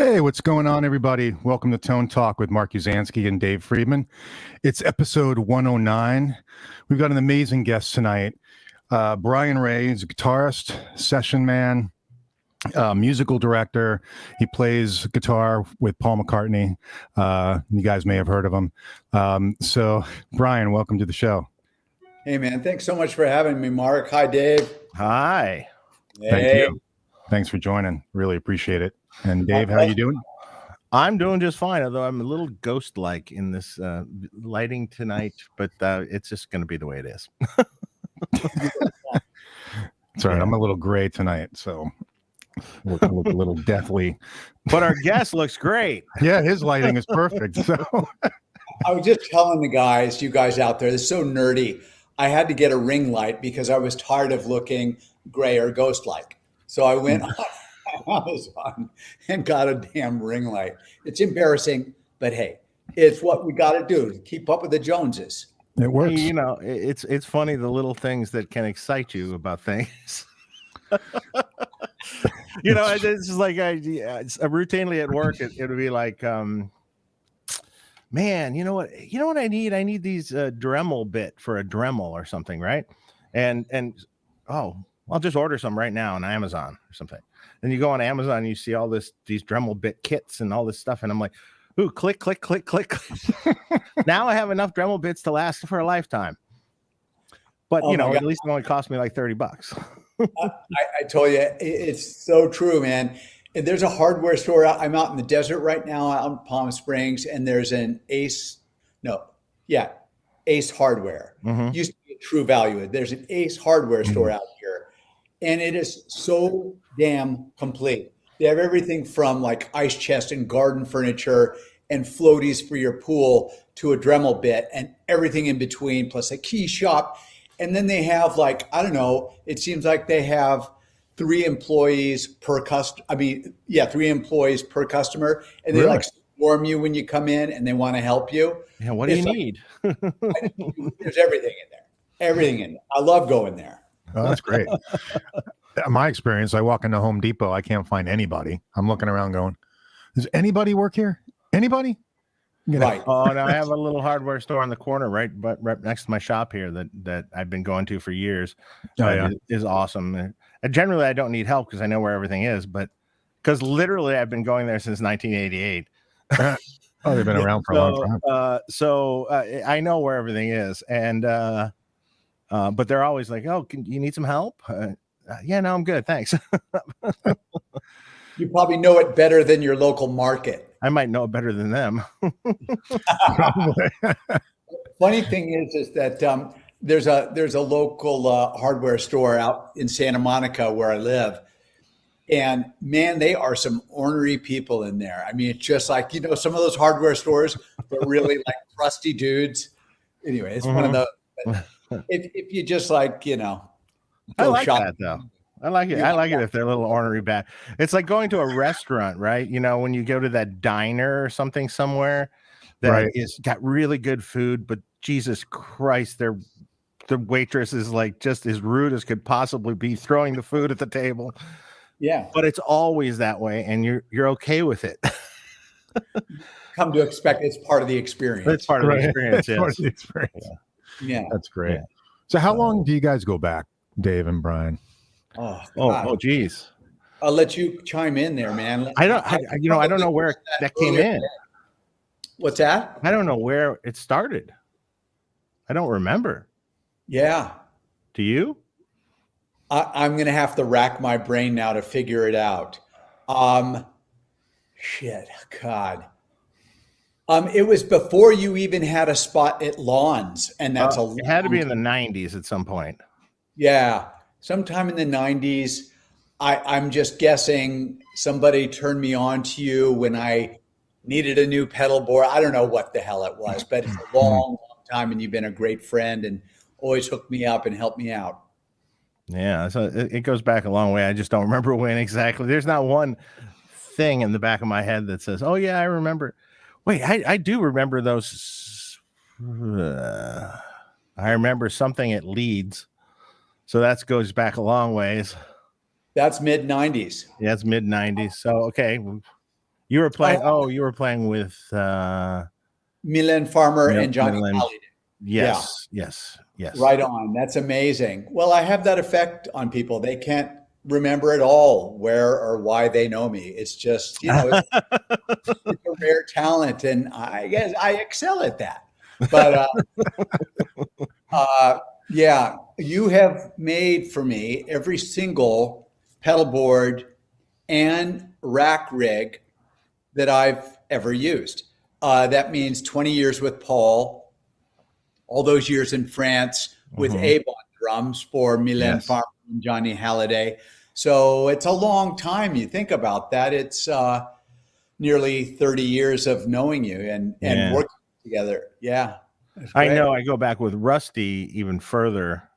Hey, what's going on, everybody? Welcome to Tone Talk with Mark Uzansky and Dave Friedman. It's episode 109. We've got an amazing guest tonight. Brian Ray is a guitarist, session man, musical director. He plays guitar with Paul McCartney. You guys may have heard of him. So, Brian, welcome to the show. Hey, man. Thanks so much for having me, Mark. Hi, Dave. Hi. Hey. Thank you. Thanks for joining. Really appreciate it. And Dave, how you doing? I'm doing just fine, although I'm a little ghost-like in this lighting tonight, but it's just going to be the way it is. That's right. I'm a little gray tonight, so look a little deathly. But our guest looks great. Yeah, his lighting is perfect. So I was just telling you guys out there, this is so nerdy. I had to get a ring light because I was tired of looking gray or ghost-like. So I went on Amazon and got a damn ring light. It's embarrassing, but hey, it's what we got to do to keep up with the Joneses. it works. You know, it's funny the little things that can excite you about things. You know, it's just like routinely at work. It would be like, man, you know what I need? I need these Dremel bit for a Dremel or something, right? And I'll just order some right now on Amazon or something. Then you go on Amazon and you see all these Dremel bit kits and all this stuff. And I'm like, ooh, click, click, click, click. Now I have enough Dremel bits to last for a lifetime. But, at least it only cost me like $30. I told you, it's so true, man. And there's a hardware store. I'm out in the desert right now out in Palm Springs, and there's an Ace Hardware. Mm-hmm. Used to be a True Value. There's an Ace Hardware store out here. And it is so damn complete. They have everything from like ice chest and garden furniture and floaties for your pool to a Dremel bit and everything in between, plus a key shop. And then they have it seems like they have 3 employees per customer. 3 employees per customer. And they Really? warm you when you come in and they want to help you. Yeah, what do you need? There's everything in there. Everything in there. I love going there. Oh, that's great. My experience, I walk into Home Depot, I can't find anybody. I'm looking around going, does anybody work here? Anybody? Right. Oh, and I have a little hardware store on the corner right next to my shop here that I've been going to for years. It is awesome. And generally, I don't need help because I know where everything is, but because literally I've been going there since 1988. Oh, they've been around for a long time. So I know where everything is. And but they're always like, oh, you need some help? Yeah, no, I'm good. Thanks. You probably know it better than your local market. I might know it better than them. Funny thing is that there's a local hardware store out in Santa Monica where I live. And man, they are some ornery people in there. I mean, it's just like, some of those hardware stores, but really like crusty dudes. Anyway, it's one of those. If you just go I like shop. that though. I like it. I like it if they're a little ornery bad. It's like going to a restaurant, right? When you go to that diner or something somewhere that is got really good food, but Jesus Christ, the waitress is like just as rude as could possibly be, throwing the food at the table. Yeah. But it's always that way, and you're okay with it. Come to expect it's part of the experience. It's part of the experience. It's part of the experience. Yeah. That's great. Yeah. So how long do you guys go back, Dave and Brian? Oh, geez. I'll let you chime in there, man. I don't know where that came in. What's that? I don't know where it started. I don't remember. Yeah. Do you? I'm going to have to rack my brain now to figure it out. Shit, God. It was before you even had a spot at Lawns, and that's it had to be in the 90s at some point. Yeah, sometime in the 90s. I'm just guessing somebody turned me on to you when I needed a new pedal board. I don't know what the hell it was, but it's a long time, and you've been a great friend and always hooked me up and helped me out. Yeah, so it goes back a long way. I just don't remember when exactly. There's not one thing in the back of my head that says, oh, yeah, I remember. Wait, I do remember those. I remember something at Leeds. So that goes back a long ways. That's mid 90s. Yeah, it's mid 90s. So, okay. You were playing. You were playing with Mylène Farmer and Johnny Hallyday. Yes. Right on. That's amazing. Well, I have that effect on people. They can't remember at all where or why they know me. It's just, it's a rare talent, and I guess I excel at that. But yeah, you have made for me every single pedal board and rack rig that I've ever used. That means 20 years with Paul, all those years in France with Abe on drums for Mylène Farmer and Johnny Hallyday. So it's a long time. You think about that. It's nearly 30 years of knowing you and working together. Yeah. I know. I go back with Rusty even further.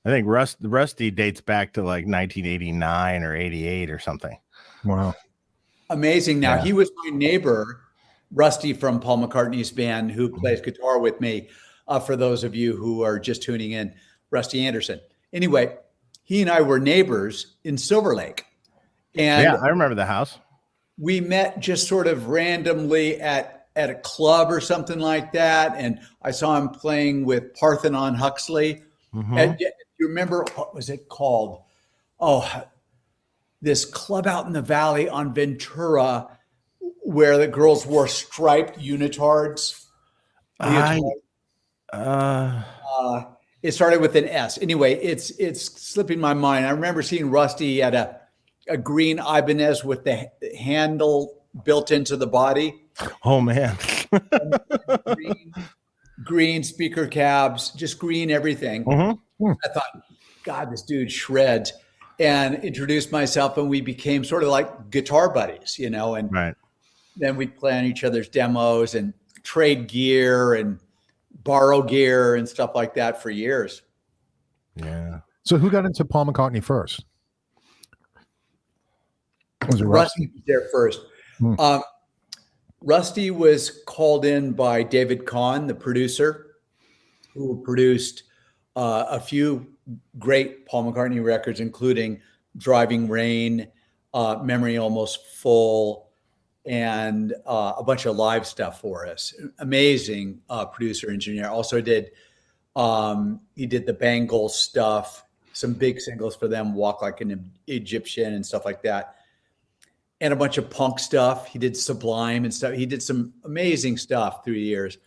I think Rusty dates back to like 1989 or 88 or something. Wow. Amazing. Now, he was my neighbor, Rusty from Paul McCartney's band, who plays guitar with me. For those of you who are just tuning in, Rusty Anderson. Anyway, he and I were neighbors in Silver Lake. And yeah, I remember the house. We met just sort of randomly at a club or something like that. And I saw him playing with Parthenon Huxley. And you remember, what was it called? Oh, this club out in the valley on Ventura where the girls wore striped unitards. It started with an S. Anyway, it's slipping my mind. I remember seeing Rusty at a green Ibanez with the handle built into the body. Oh man. green speaker cabs, just green everything. I thought, God, this dude shreds. And introduced myself, and we became sort of like guitar buddies, and then we'd play on each other's demos and trade gear and borrow gear and stuff like that for years. Yeah. So who got into Paul McCartney first? Was it Rusty was there first. Rusty was called in by David Kahn, the producer, who produced a few great Paul McCartney records, including Driving Rain, Memory Almost Full, and a bunch of live stuff for us. Amazing producer engineer. Also did he did the Bangles stuff, some big singles for them, Walk Like an Egyptian and stuff like that, and a bunch of punk stuff. He did Sublime and stuff. He did some amazing stuff through the years.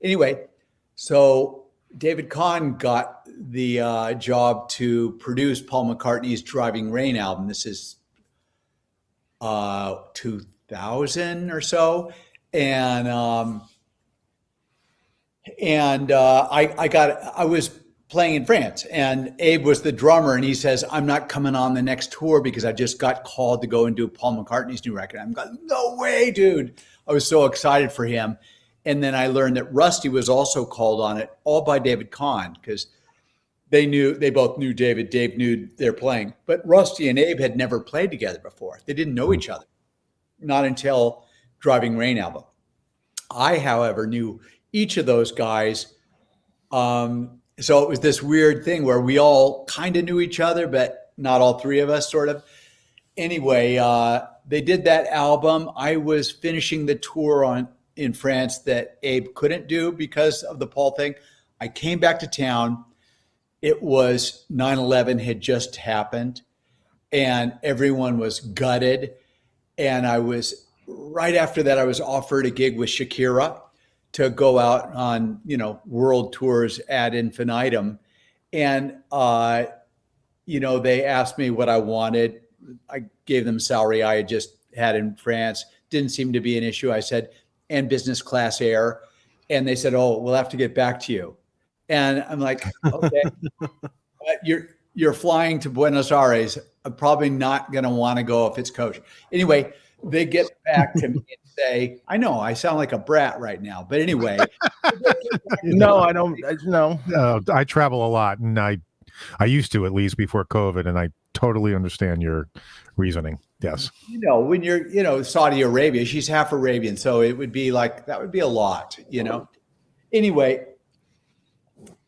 Anyway, so David Kahn got the job to produce Paul McCartney's Driving Rain album. This is 2000 or so. And I was playing in France, and Abe was the drummer, and he says, I'm not coming on the next tour because I just got called to go and do Paul McCartney's new record. I'm going, no way, dude. I was so excited for him. And then I learned that Rusty was also called on it, all by David Kahn, because they both knew David. Dave knew they're playing. But Rusty and Abe had never played together before. They didn't know each other, not until Driving Rain album. I, however, knew each of those guys. So it was this weird thing where we all kind of knew each other, but not all three of us, sort of. Anyway, they did that album. I was finishing the tour in France that Abe couldn't do because of the Paul thing. I came back to town. It was 9/11 had just happened, and everyone was gutted. And right after that, I was offered a gig with Shakira to go out on, world tours ad infinitum. And, they asked me what I wanted. I gave them salary I had just had in France. Didn't seem to be an issue. I said, and business class air. And they said, oh, we'll have to get back to you. And I'm like, okay, you're flying to Buenos Aires. I'm probably not going to want to go if it's coach. Anyway, they get back to me and say, I know I sound like a brat right now, but anyway. No, I don't. No, I travel a lot, and I used to, at least before COVID, and I totally understand your reasoning. Yes. When you're, Saudi Arabia, she's half Arabian. So it would be like, that would be a lot, Anyway,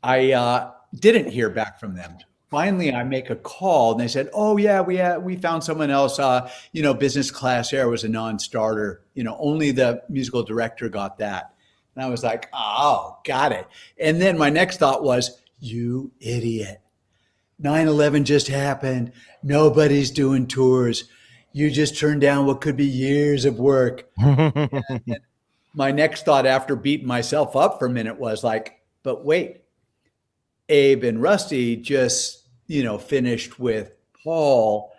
I didn't hear back from them finally I make a call and they said, oh yeah, we found someone else. Business class air was a non-starter. Only the musical director got that. And I was like, oh, got it. And then my next thought was, you idiot. 9/11 just happened. Nobody's doing tours. You just turned down what could be years of work. And my next thought after beating myself up for a minute was like, but wait, Abe and Rusty just, finished with Paul.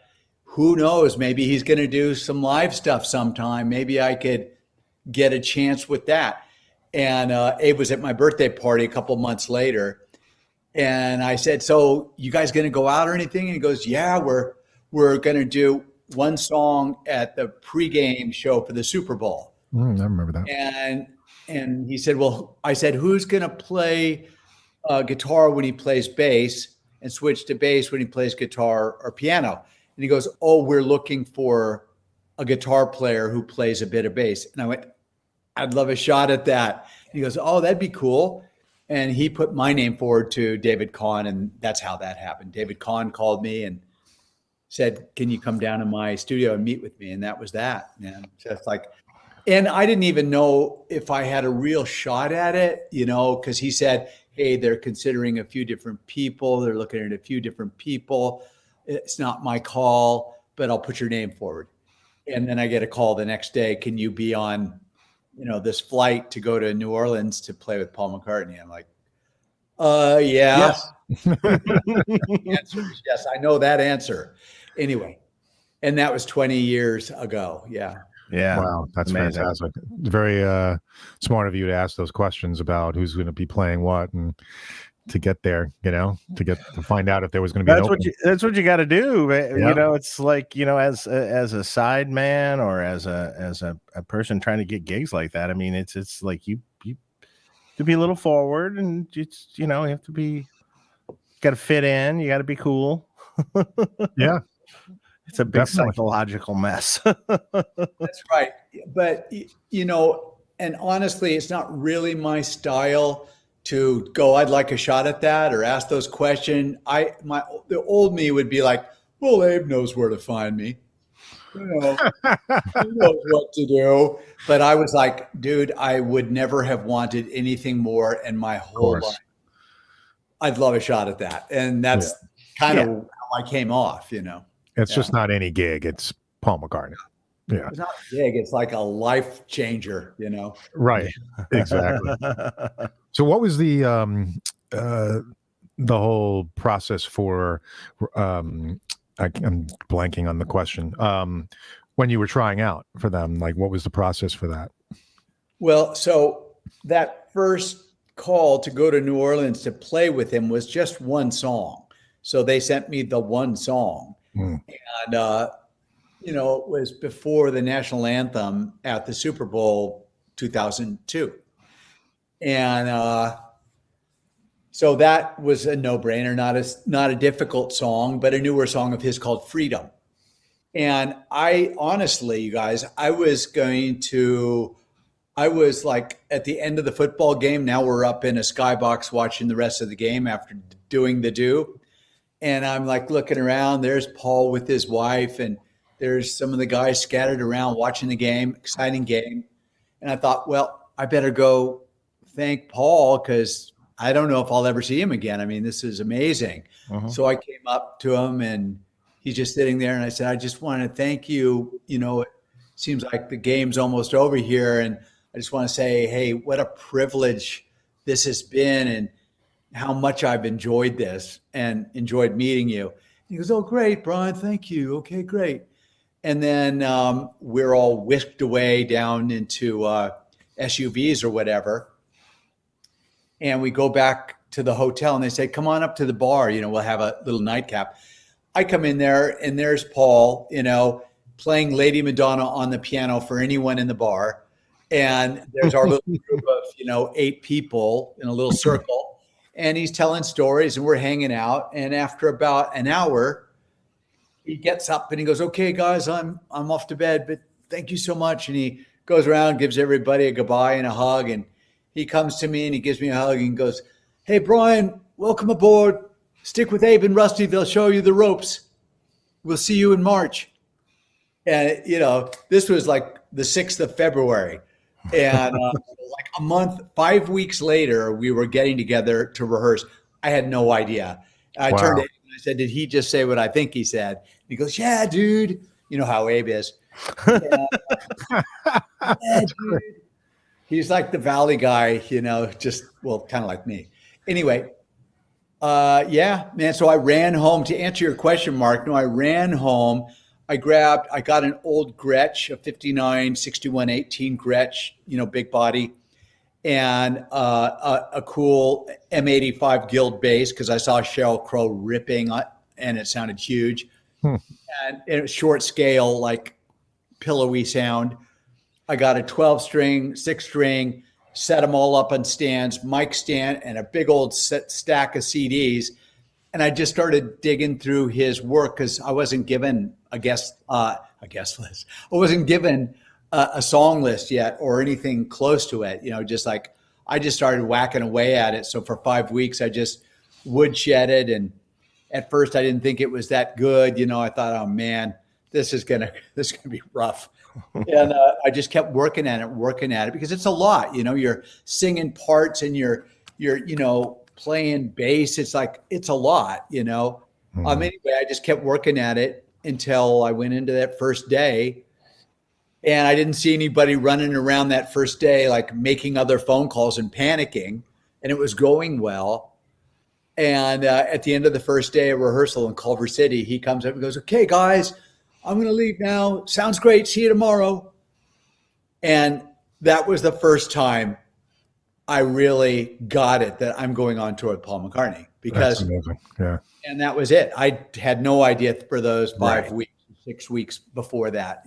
Who knows? Maybe he's going to do some live stuff sometime. Maybe I could get a chance with that. And Abe was at my birthday party a couple months later. And I said, so you guys going to go out or anything? And he goes, yeah, we're going to do one song at the pregame show for the Super Bowl. I remember that. And he said, well, I said, who's going to play guitar when he plays bass and switch to bass when he plays guitar or piano? And he goes, oh, we're looking for a guitar player who plays a bit of bass. And I went, I'd love a shot at that. And he goes, oh, that'd be cool. And he put my name forward to David Kahn, and that's how that happened. David Kahn called me and said, can you come down to my studio and meet with me? And that was that. And just like, and I didn't even know if I had a real shot at it, because he said, hey, they're considering a few different people. They're looking at a few different people. It's not my call, but I'll put your name forward. And then I get a call the next day. Can you be on this flight to go to New Orleans to play with Paul McCartney? I'm like, yeah. Yes. The answer is yes, I know that answer. Anyway, and that was 20 years ago. Yeah. Yeah. Wow. That's amazing. fantastic. Very smart of you to ask those questions about who's going to be playing what and to get there, to find out if there was going to be that's what you got to do. Yeah. It's like, as a side man or as a person trying to get gigs like that. I mean, it's like you to be a little forward and you have to be, got to fit in. You got to be cool. Yeah. It's a big Definitely. psychological mess. That's right. But, and honestly, it's not really my style to go, I'd like a shot at that or ask those questions. The old me would be like, well, Abe knows where to find me. He knows what to do. But I was like, dude, I would never have wanted anything more in my whole life. I'd love a shot at that. And that's kind of how I came off, It's just not any gig. It's Paul McCartney. Yeah. It's not big. It's like a life changer, Right. Exactly. So what was the whole process for, I'm blanking on the question. When you were trying out for them, like what was the process for that? Well, so that first call to go to New Orleans to play with him was just one song. So they sent me the one song. And, it was before the national anthem at the Super Bowl 2002. And so that was a no-brainer, not a difficult song, but a newer song of his called Freedom. And I honestly, you guys, I was like at the end of the football game. Now we're up in a skybox watching the rest of the game after doing the do. And I'm like looking around, there's Paul with his wife and there's some of the guys scattered around watching the game, exciting game. And I thought, well, I better go thank Paul because I don't know if I'll ever see him again. I mean, this is amazing. Uh-huh. So I came up to him and he's just sitting there. And I said, I just want to thank you. It seems like the game's almost over here. And I just want to say, hey, what a privilege this has been and how much I've enjoyed this and enjoyed meeting you. He goes, oh, great, Brian. Thank you. Okay, great. And then we're all whisked away down into SUVs or whatever. And we go back to the hotel and they say, come on up to the bar. We'll have a little nightcap. I come in there and there's Paul, playing Lady Madonna on the piano for anyone in the bar. And there's our little group of, 8 people in a little circle. And he's telling stories and we're hanging out. And after about an hour, he gets up and he goes, okay, guys, I'm off to bed, but thank you so much. And he goes around, gives everybody a goodbye and a hug. And he comes to me and he gives me a hug and goes, hey, Brian, welcome aboard. stick with Abe and Rusty. They'll show you the ropes. We'll see you in March. And, this was like the 6th of February. And like a month, 5 weeks later, we were getting together to rehearse. I had no idea. I turned to Abe and I said, did he just say what I think he said? He goes, yeah, dude. You know how Abe is. Yeah, dude. He's like the Valley guy, kind of like me. Anyway, yeah, man. So I ran home to answer your question, Mark. No, I ran home. I got an old Gretsch, a 59, 61, 18 Gretsch, big body, and a cool M85 Guild bass because I saw Sheryl Crow ripping and it sounded huge. And it was short scale, like pillowy sound. I got a 12-string, 6-string, set them all up on stands, mic stand, and a big old stack of CDs. And I just started digging through his work because I wasn't given a guest list. I wasn't given a song list yet or anything close to it. Just like I just started whacking away at it. So for 5 weeks, I just woodshedded. And at first, I didn't think it was that good. I thought, oh man, this is gonna be rough. And I just kept working at it because it's a lot. You're singing parts and you're playing bass. It's a lot, Anyway, I just kept working at it until I went into that first day, and I didn't see anybody running around that first day, like making other phone calls and panicking, and it was going well. And at the end of the first day of rehearsal in Culver City, he comes up and goes, okay, guys, I'm going to leave now. Sounds great. See you tomorrow. And that was the first time I really got it that I'm going on tour with Paul McCartney because, and that was it. I had no idea for those 5 weeks, 6 weeks before that.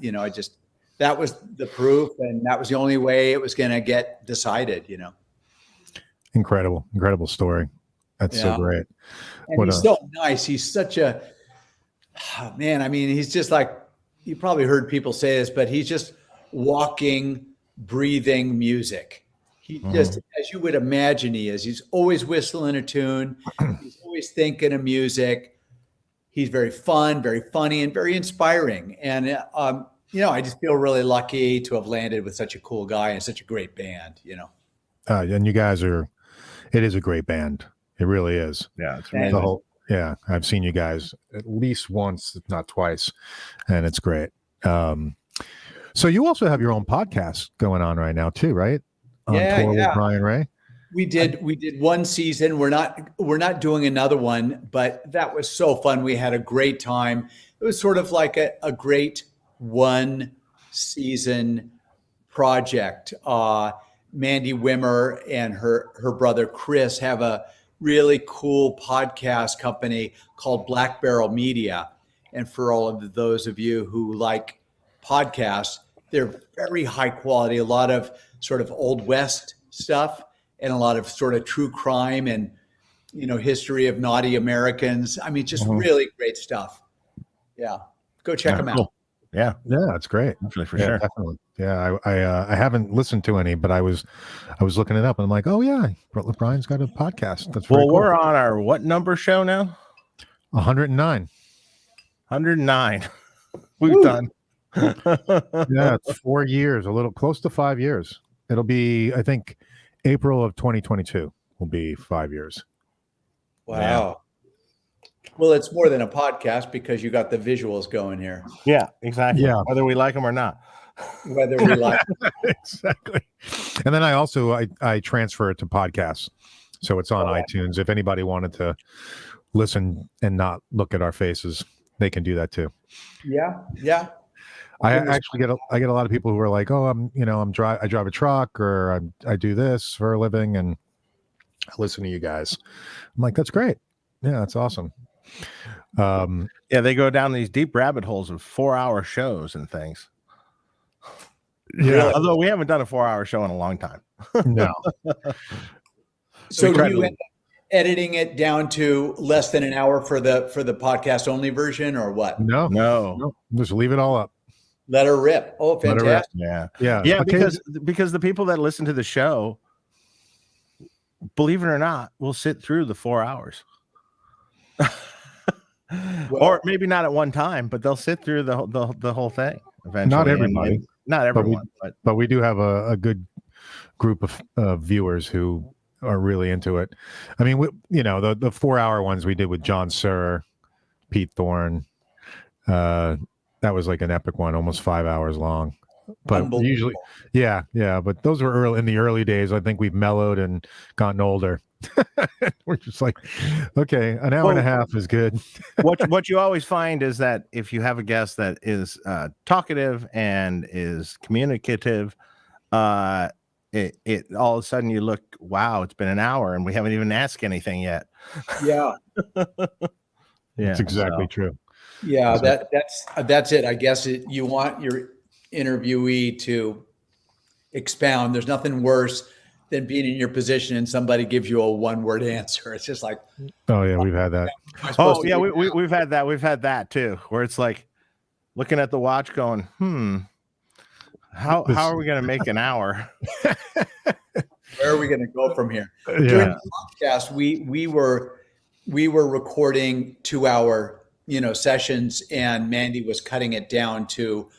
That was the proof, and that was the only way it was going to get decided. Incredible story. That's so great. And he's so nice. He's such a man. I mean, he's just like, you probably heard people say this, but he's just walking, breathing music. He just, as you would imagine he is. He's always whistling a tune. He's always thinking of music. He's very fun, very funny, and very inspiring. And, I just feel really lucky to have landed with such a cool guy and such a great band, And you guys it is a great band. It really is. Yeah. It's amazing. I've seen you guys at least once, if not twice, and it's great. So you also have your own podcast going on right now too, right? On tour with Brian Ray. We did one season. We're not doing another one, but that was so fun. We had a great time. It was sort of like a great one season project. Mandy Wimmer and her brother Chris have a really cool podcast company called Black Barrel Media. And for all of those of you who like podcasts, they're very high quality, a lot of sort of Old West stuff and a lot of sort of true crime and, history of naughty Americans. I mean, just really great stuff. Yeah. Go check them out. Yeah. Yeah. It's great. Actually, for sure. Definitely. Yeah. I haven't listened to any, but I was looking it up and I'm like, oh yeah, Brian's got a podcast. That's very cool. We're on our what number show now? 109. 109. We've done. Yeah. It's 4 years, a little close to 5 years. It'll be, I think, April of 2022 will be 5 years. Wow. Yeah. Well, it's more than a podcast because you got the visuals going here. Yeah, exactly. Yeah. Whether we like them or not. Whether we like them. Exactly. And then I transfer it to podcasts. So it's on iTunes. If anybody wanted to listen and not look at our faces, they can do that too. Yeah. Yeah. I actually get a lot of people who are like, oh, I drive a truck or I do this for a living and I listen to you guys. I'm like, that's great. Yeah, that's awesome. They go down these deep rabbit holes of 4-hour shows and things. Yeah. Although we haven't done a 4-hour show in a long time. No. So do you end up editing it down to less than an hour for the podcast only version or what? No. Just leave it all up. Let her rip. Oh, fantastic. Yeah. Because the people that listen to the show, believe it or not, will sit through the 4 hours. Or maybe not at one time, but they'll sit through the whole thing eventually. Not everybody. Not everyone. But we do have a good group of viewers who are really into it. I mean, the 4-hour ones we did with John Suhr, Pete Thorne, that was like an epic one, almost 5 hours long. But usually, yeah. But those were in the early days. I think we've mellowed and gotten older. We're just like, okay, an hour and a half is good. what you always find is that if you have a guest that is talkative and is communicative, it all of a sudden you look, wow, it's been an hour and we haven't even asked anything yet. Yeah. That's exactly true. Yeah, that's it. I guess you want your interviewee to expound. There's nothing worse than being in your position and somebody gives you a one-word answer. It's just like, oh yeah, we've had that. Oh yeah, we've had that. We've had that too, where it's like looking at the watch, going, how are we going to make an hour? Where are we going to go from here? Yeah. During the podcast, we were recording 2-hour, sessions, and Mandy was cutting it down to,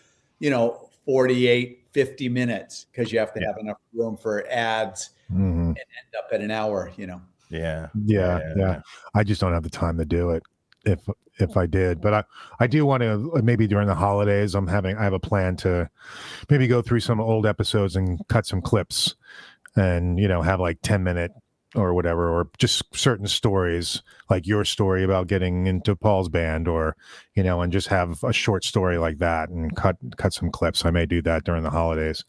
48, 50 minutes because you have to have enough room for ads and end up at an hour, Yeah. I just don't have the time to do it if I did, but I do want to, maybe during the holidays, I have a plan to maybe go through some old episodes and cut some clips and, have like 10-minute or whatever, or just certain stories like your story about getting into Paul's band, or, and just have a short story like that and cut some clips. I may do that during the holidays.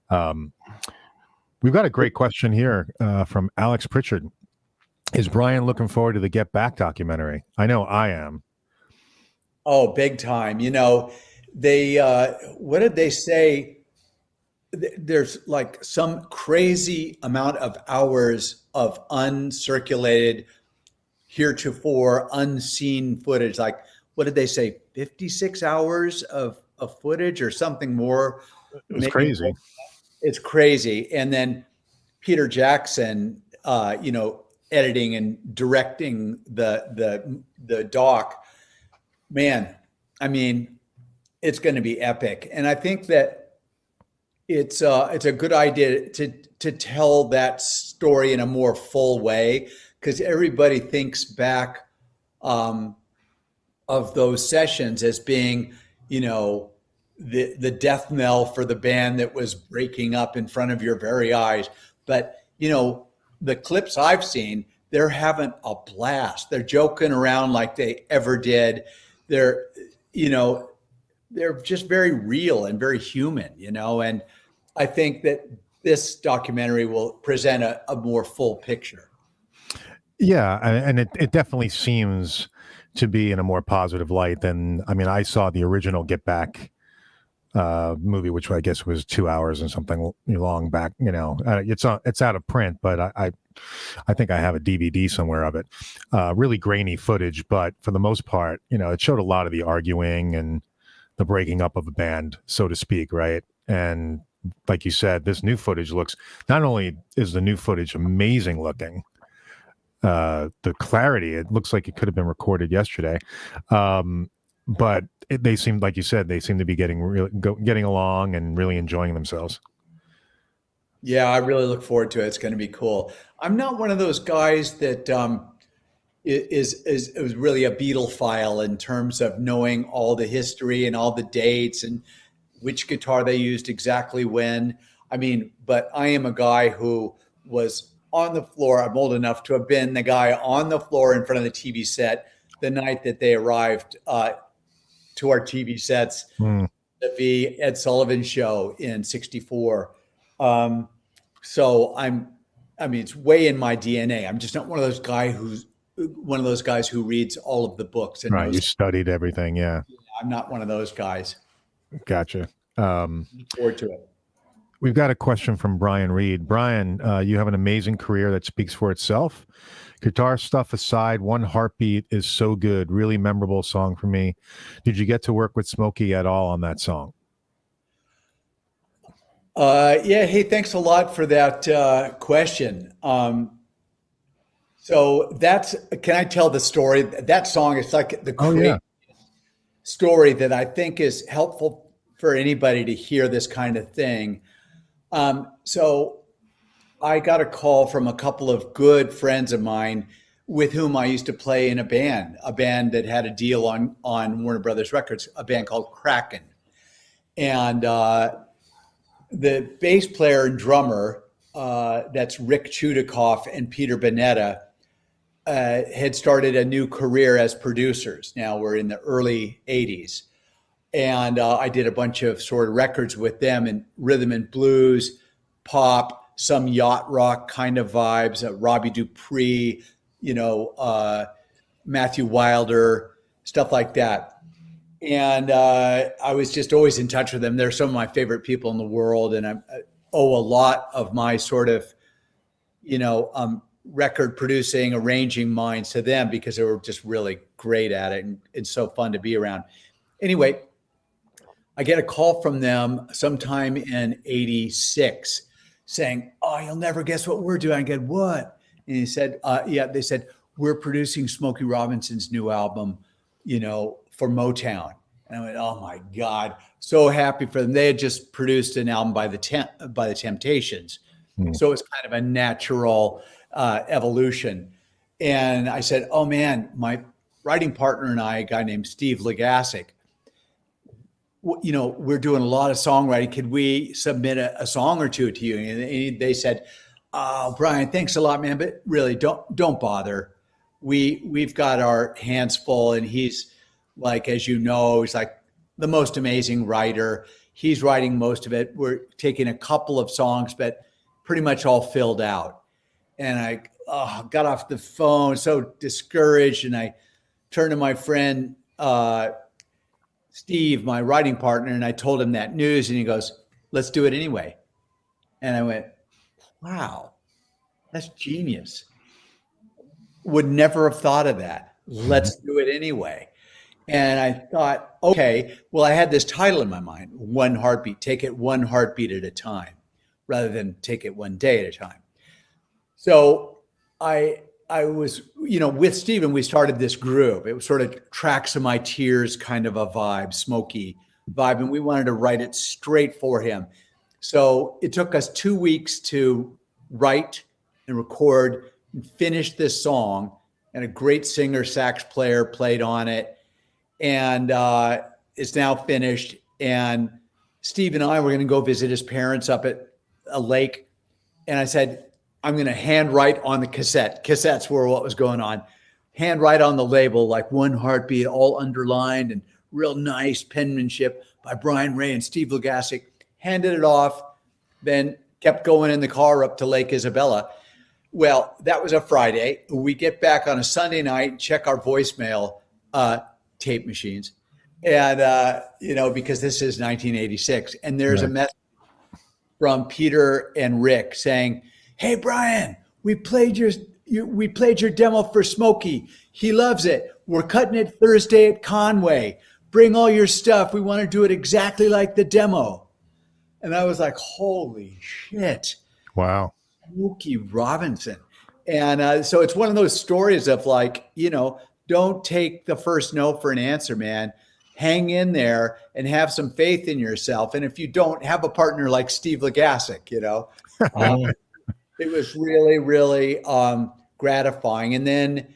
We've got a great question here from Alex Pritchard. Is Brian looking forward to the Get Back documentary? I know I am. Oh, big time. They, what did they say? There's like some crazy amount of hours of uncirculated, heretofore unseen footage. Like, what did they say? 56 hours of footage or something more. It's crazy. It's crazy. And then Peter Jackson, editing and directing the doc. Man, I mean, it's going to be epic. And I think that it's a good idea to tell that story in a more full way, because everybody thinks back of those sessions as being, the death knell for the band that was breaking up in front of your very eyes. But, the clips I've seen, they're having a blast. They're joking around like they ever did. They're just very real and very human, and I think that this documentary will present a more full picture. Yeah, and it definitely seems to be in a more positive light than, I saw the original Get Back movie, which I guess was 2 hours and something long back. It's out of print, but I think I have a DVD somewhere of it. Really grainy footage, but for the most part, it showed a lot of the arguing and the breaking up of a band, so to speak, right? And like you said, this new footage not only is the new footage amazing looking, the clarity, it looks like it could have been recorded yesterday. But they seem, like you said, they seem to be getting along and really enjoying themselves. Yeah, I really look forward to it. It's going to be cool. I'm not one of those guys that is really a Beatle-phile in terms of knowing all the history and all the dates and which guitar they used exactly when. But I am a guy who was on the floor. I'm old enough to have been the guy on the floor in front of the TV set the night that they arrived to our TV sets, the Ed Sullivan show in '64. So it's way in my DNA. I'm just not one of those guys who reads all of the books. And right, you studied everything, yeah. I'm not one of those guys. Gotcha. Look forward to it. We've got a question from Brian Reed. Brian, you have an amazing career that speaks for itself. Guitar stuff aside, One Heartbeat is so good. Really memorable song for me. Did you get to work with Smokey at all on that song? Yeah. Hey, thanks a lot for that question. So can I tell the story? That song is like the Oh, great yeah. story that I think is helpful for anybody to hear this kind of thing. So I got a call from a couple of good friends of mine with whom I used to play in a band that had a deal on Warner Brothers Records, a band called Kraken. And the bass player and drummer, that's Rick Chudikoff and Peter Bonetta, had started a new career as producers. Now we're in the early 80s. And I did a bunch of sort of records with them in rhythm and blues, pop, some yacht rock kind of vibes, Robbie Dupree, Matthew Wilder, stuff like that. And I was just always in touch with them. They're some of my favorite people in the world. And I owe a lot of my sort of, record producing, arranging minds to them because they were just really great at it and it's so fun to be around. Anyway, I get a call from them sometime in 86 saying, "Oh, you'll never guess what we're doing." I get, "What?" And he said, they said, "We're producing Smokey Robinson's new album, for Motown." And I went, "Oh my God." So happy for them. They had just produced an album by the Temptations. So it's kind of a natural evolution. And I said, "Oh man, my writing partner and I, a guy named Steve Legasic, we're doing a lot of songwriting. Could we submit a song or two to you?" And they said, "Oh, Brian, thanks a lot, man, but really don't bother. We've got our hands full." And he's like, as you know, he's like the most amazing writer. He's writing most of it. We're taking a couple of songs, but pretty much all filled out. And I got off the phone, so discouraged. And I turned to my friend, Steve, my writing partner, and I told him that news. And he goes, "Let's do it anyway." And I went, "Wow, that's genius. Would never have thought of that. Let's do it anyway." And I thought, okay, well, I had this title in my mind, One Heartbeat, take it one heartbeat at a time, rather than take it one day at a time. So I was, with Steven, we started this group. It was sort of Tracks of My Tears kind of a vibe, smoky vibe. And we wanted to write it straight for him. So it took us 2 weeks to write and record and finish this song. And a great singer, sax player played on it. And it's now finished. And Steve and I were going to go visit his parents up at a lake. And I said, "I'm going to hand write on the cassette." Cassettes were what was going on. Hand write on the label, like One Heartbeat, all underlined and real nice penmanship by Brian Ray and Steve Legasic. Handed it off, then kept going in the car up to Lake Isabella. Well, that was a Friday. We get back on a Sunday night, check our voicemail tape machines. And, because this is 1986. And there's a message from Peter and Rick saying, "Hey, Brian, we played your demo for Smokey. He loves it. We're cutting it Thursday at Conway. Bring all your stuff. We want to do it exactly like the demo." And I was like, holy shit. Wow. Smokey Robinson. And so it's one of those stories of like, don't take the first no for an answer, man. Hang in there and have some faith in yourself. And if you don't, have a partner like Steve Legasic, it was really, really gratifying. And then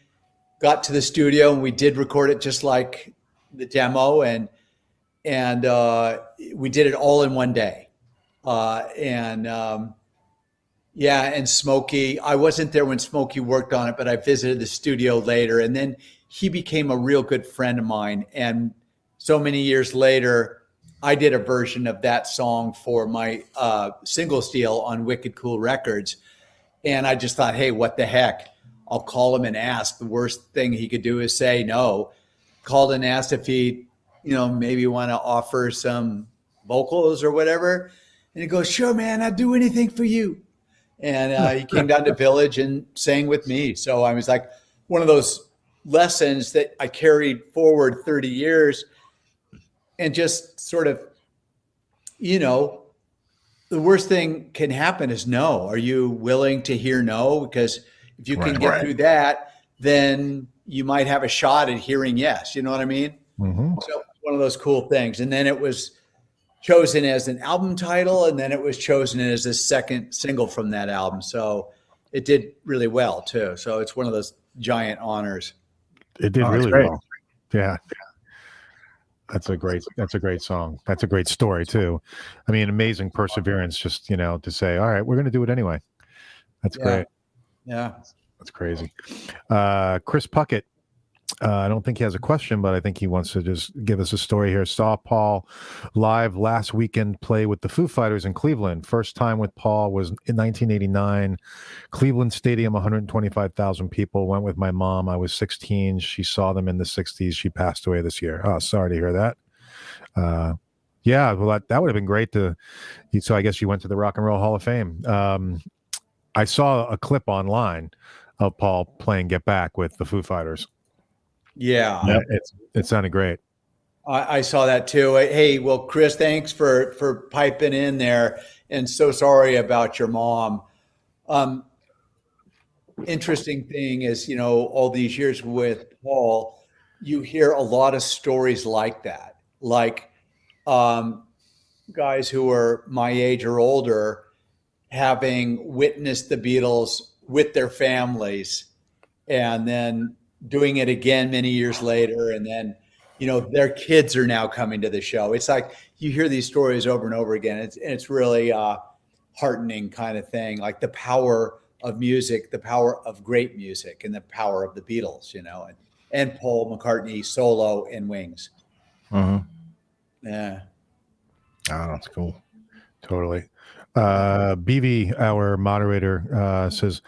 got to the studio and we did record it just like the demo. And we did it all in one day. And Smokey, I wasn't there when Smokey worked on it, but I visited the studio later. And then he became a real good friend of mine. And so many years later, I did a version of that song for my singles deal on Wicked Cool Records. And I just thought, hey, what the heck? I'll call him and ask. The worst thing he could do is say no. Called and asked if he, maybe want to offer some vocals or whatever. And he goes, "Sure, man, I'd do anything for you." And he came down to Village and sang with me. So I was like one of those lessons that I carried forward 30 years and just sort of, the worst thing can happen is no. Are you willing to hear no? Because If you can get through that, then you might have a shot at hearing yes. You know what I mean? Mm-hmm. So it's one of those cool things. And then it was chosen as an album title, and then it was chosen as the second single from that album. So it did really well too. So it's one of those giant honors. It did really well. Yeah. That's a great song. That's a great story too. I mean, amazing perseverance, just, to say, all right, we're going to do it anyway. That's great. Yeah. That's crazy. Chris Puckett. I don't think he has a question, but I think he wants to just give us a story here. Saw Paul live last weekend play with the Foo Fighters in Cleveland. First time with Paul was in 1989. Cleveland Stadium, 125,000 people. Went with my mom. I was 16. She saw them in the 60s. She passed away this year. Oh, sorry to hear that. Yeah, well, that would have been great so I guess you went to the Rock and Roll Hall of Fame. I saw a clip online of Paul playing Get Back with the Foo Fighters. Yeah. It sounded great. I saw that too. Hey, well, Chris, thanks for piping in there, and so sorry about your mom. Interesting thing is, all these years with Paul, you hear a lot of stories like that, like guys who are my age or older having witnessed the Beatles with their families, and then doing it again many years later. And then, their kids are now coming to the show. It's like you hear these stories over and over again. It's really heartening kind of thing, like the power of music, the power of great music, and the power of the Beatles, and Paul McCartney solo and Wings. Mm-hmm. Yeah. Oh, that's cool. Totally. BV, our moderator, says,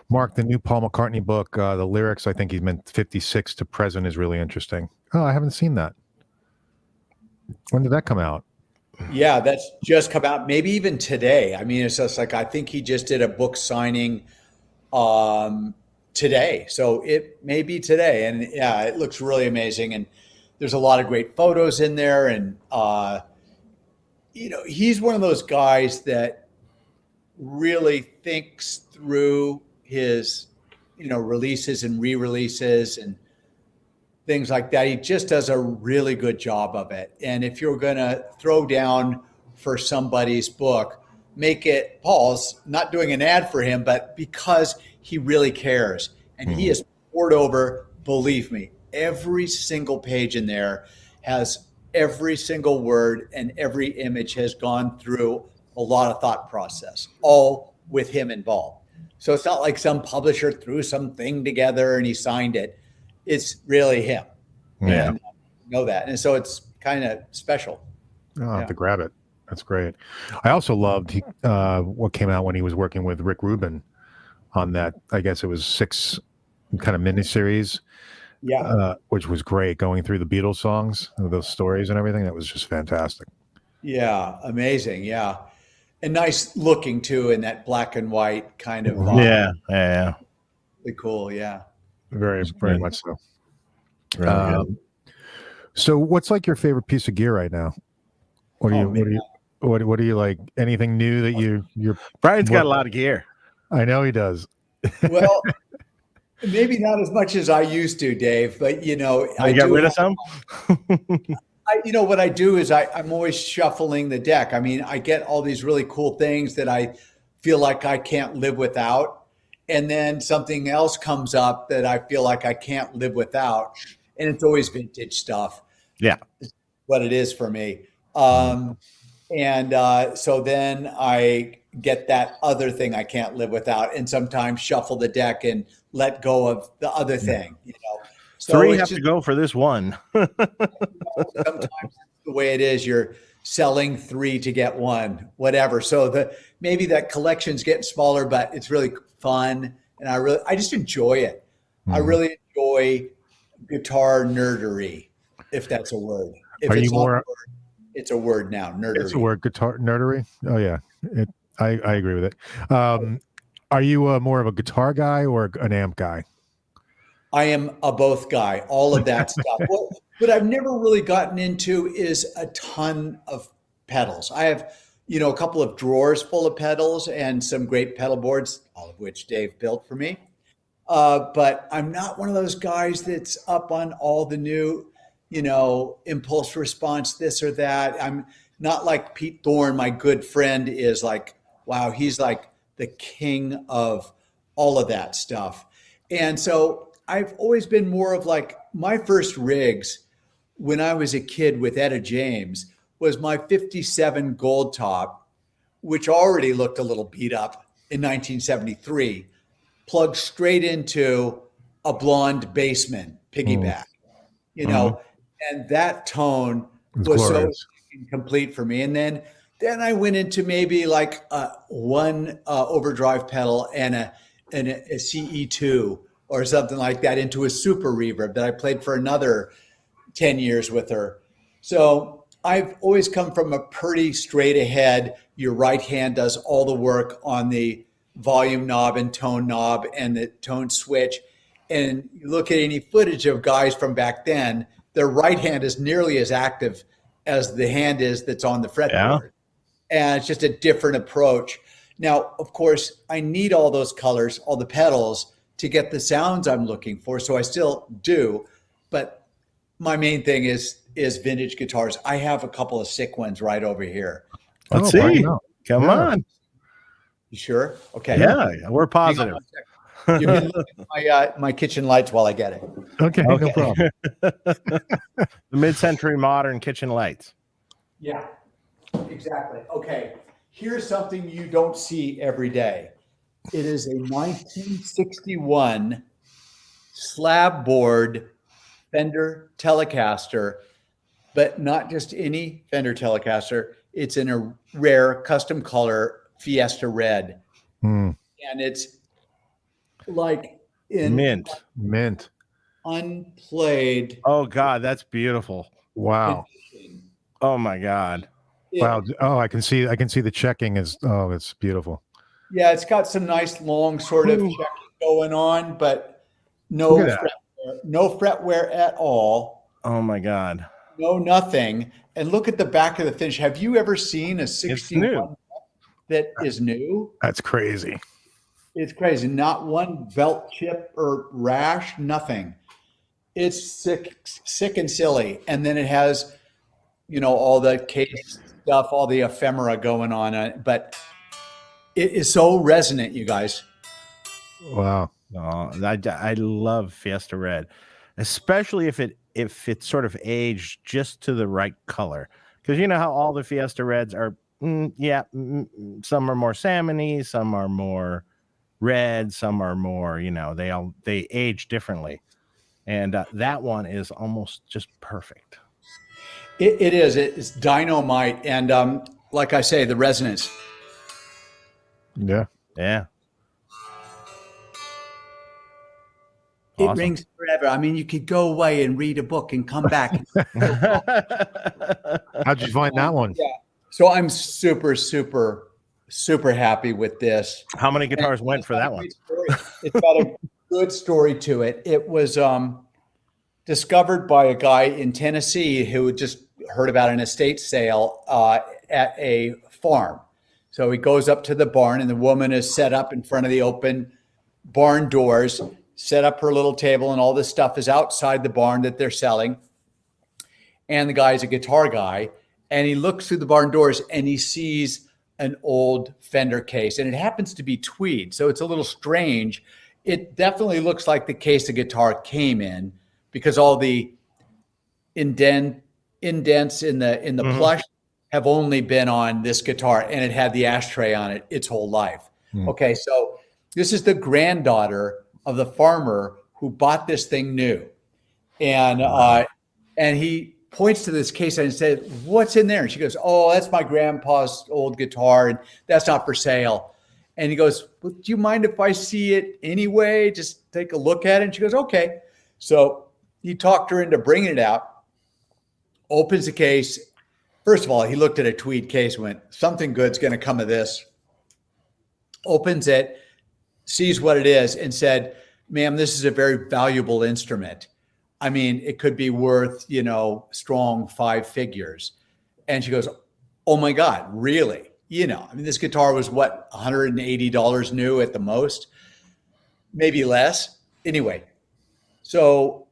Mark, the new Paul McCartney book, the lyrics, I think he meant 56 to present, is really interesting. Oh, I haven't seen that. When did that come out? Yeah, that's just come out. Maybe even today. I mean, it's just like, I think he just did a book signing today. So it may be today. And yeah, it looks really amazing. And there's a lot of great photos in there. And, he's one of those guys that really thinks through his, releases and re-releases and things like that. He just does a really good job of it. And if you're going to throw down for somebody's book, make it Paul's, not doing an ad for him, but because he really cares. And he has poured over, believe me, every single page in there has every single word, and every image has gone through a lot of thought process, all with him involved. So it's not like some publisher threw something together and he signed it. It's really him. Yeah. And know that. And so it's kind of special. I'll have to grab it. That's great. I also loved what came out when he was working with Rick Rubin on that. I guess it was 6 kind of miniseries. Yeah. Which was great, going through the Beatles songs, those stories and everything. That was just fantastic. Yeah. Amazing. Yeah. And nice looking too, in that black and white kind of Yeah. really cool. Yeah. Very, very much so. Really good. So what's like your favorite piece of gear right now? What do you like? Anything new that you're Brian's got a lot of gear. I know he does. Well, maybe not as much as I used to, Dave, but I got rid of some. What I do is I'm always shuffling the deck. I mean, I get all these really cool things that I feel like I can't live without. And then something else comes up that I feel like I can't live without. And it's always vintage stuff. Yeah. It's what it is for me. So then I get that other thing I can't live without, and sometimes shuffle the deck and let go of the other thing. So 3 have to go for this one. Sometimes the way it is, you're selling 3 to get 1, whatever. So maybe that collection's getting smaller, but it's really fun, and I just enjoy it. I really enjoy guitar nerdery, if that's a word. If Are it's you not more? a word, it's a word now. Nerdery. It's a word, guitar nerdery. Oh yeah, I agree with it. Are you more of a guitar guy or an amp guy? I am a both guy, all of that stuff. What I've never really gotten into is a ton of pedals. I have, a couple of drawers full of pedals and some great pedal boards, all of which Dave built for me. But I'm not one of those guys that's up on all the new, impulse response, this or that. I'm not like Pete Thorne, my good friend, is like, wow, he's like the king of all of that stuff. And so I've always been more of like my first rigs when I was a kid with Etta James was my 57 Gold Top, which already looked a little beat up in 1973, plugged straight into a blonde Bassman piggyback, and that tone was so complete for me. And then I went into maybe like one overdrive pedal and a CE2 or something like that into a super reverb that I played for another 10 years with her. So I've always come from a pretty straight ahead. Your right hand does all the work on the volume knob and tone knob and the tone switch. And you look at any footage of guys from back then, their right hand is nearly as active as the hand is that's on the fretboard. Yeah. And it's just a different approach. Now, of course, I need all those colors, all the pedals to get the sounds I'm looking for. So I still do. But my main thing is vintage guitars. I have a couple of sick ones right over here. Let's see. Come on. You sure? Okay. Yeah, we're positive. You can look at my kitchen lights while I get it. Okay. No problem. The mid-century modern kitchen lights. Yeah, exactly. Okay. Here's something you don't see every day. It is a 1961 slab board Fender Telecaster, but not just any Fender Telecaster. It's in a rare custom color Fiesta Red. And it's like in mint unplayed. Oh God, that's beautiful. Wow. Oh my God. Wow. Oh, I can see the checking is, it's beautiful. Yeah, it's got some nice long sort of checking going on, but no fretwear at all. Oh my God. No, nothing. And look at the back of the finish. Have you ever seen a 61 that is new? That's crazy. It's crazy. Not one belt chip or rash, nothing. It's sick and silly. And then it has, all the case stuff, all the ephemera going on. But it is so resonant, you guys. Wow. Oh, I love Fiesta Red, especially if it's sort of aged just to the right color. Because you know how all the Fiesta Reds are, some are more salmony, some are more red, some are more, they age differently. And that one is almost just perfect. It is. It's dynamite. And like I say, the resonance. Yeah. Yeah. It rings forever. I mean, you could go away and read a book and come back. How'd you find that one? Yeah. So I'm super, super, super happy with this. How many guitars went for that one? It's got a good story to it. It was discovered by a guy in Tennessee who just heard about an estate sale at a farm. So he goes up to the barn, and the woman is set up in front of the open barn doors, set up her little table, and all this stuff is outside the barn that they're selling. And the guy's a guitar guy, and he looks through the barn doors and he sees an old Fender case, and it happens to be tweed. So it's a little strange. It definitely looks like the case the guitar came in, because all the indents in the plush have only been on this guitar, and it had the ashtray on it its whole life. Okay, so this is the granddaughter of the farmer who bought this thing new. And he points to this case and said, "What's in there?" And she goes, "Oh, that's my grandpa's old guitar, and that's not for sale." And he goes, "Well, do you mind if I see it anyway? Just take a look at it." And she goes, "Okay." So he talked her into bringing it out, opens the case. First of all, he looked at a tweed case, went, "Something good's going to come of this." Opens it, sees what it is, and said, "Ma'am, this is a very valuable instrument. I mean, it could be worth, strong 5 figures." And she goes, "Oh my God, really?" This guitar was what, $180 new at the most. maybe less. Anyway, so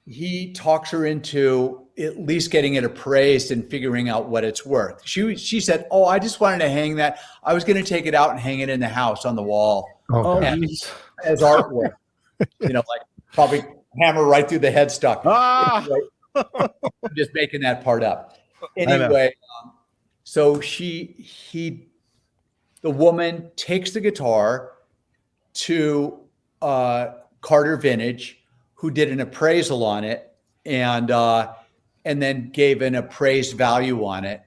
he talks her into at least getting it appraised and figuring out what it's worth. She said, "Oh, I just wanted to hang that. I was going to take it out and hang it in the house on the wall as artwork. Like probably hammer right through the headstock." Anyway, I'm just making that part up. Anyway, so the woman takes the guitar to Carter Vintage, who did an appraisal on it and then gave an appraised value on it,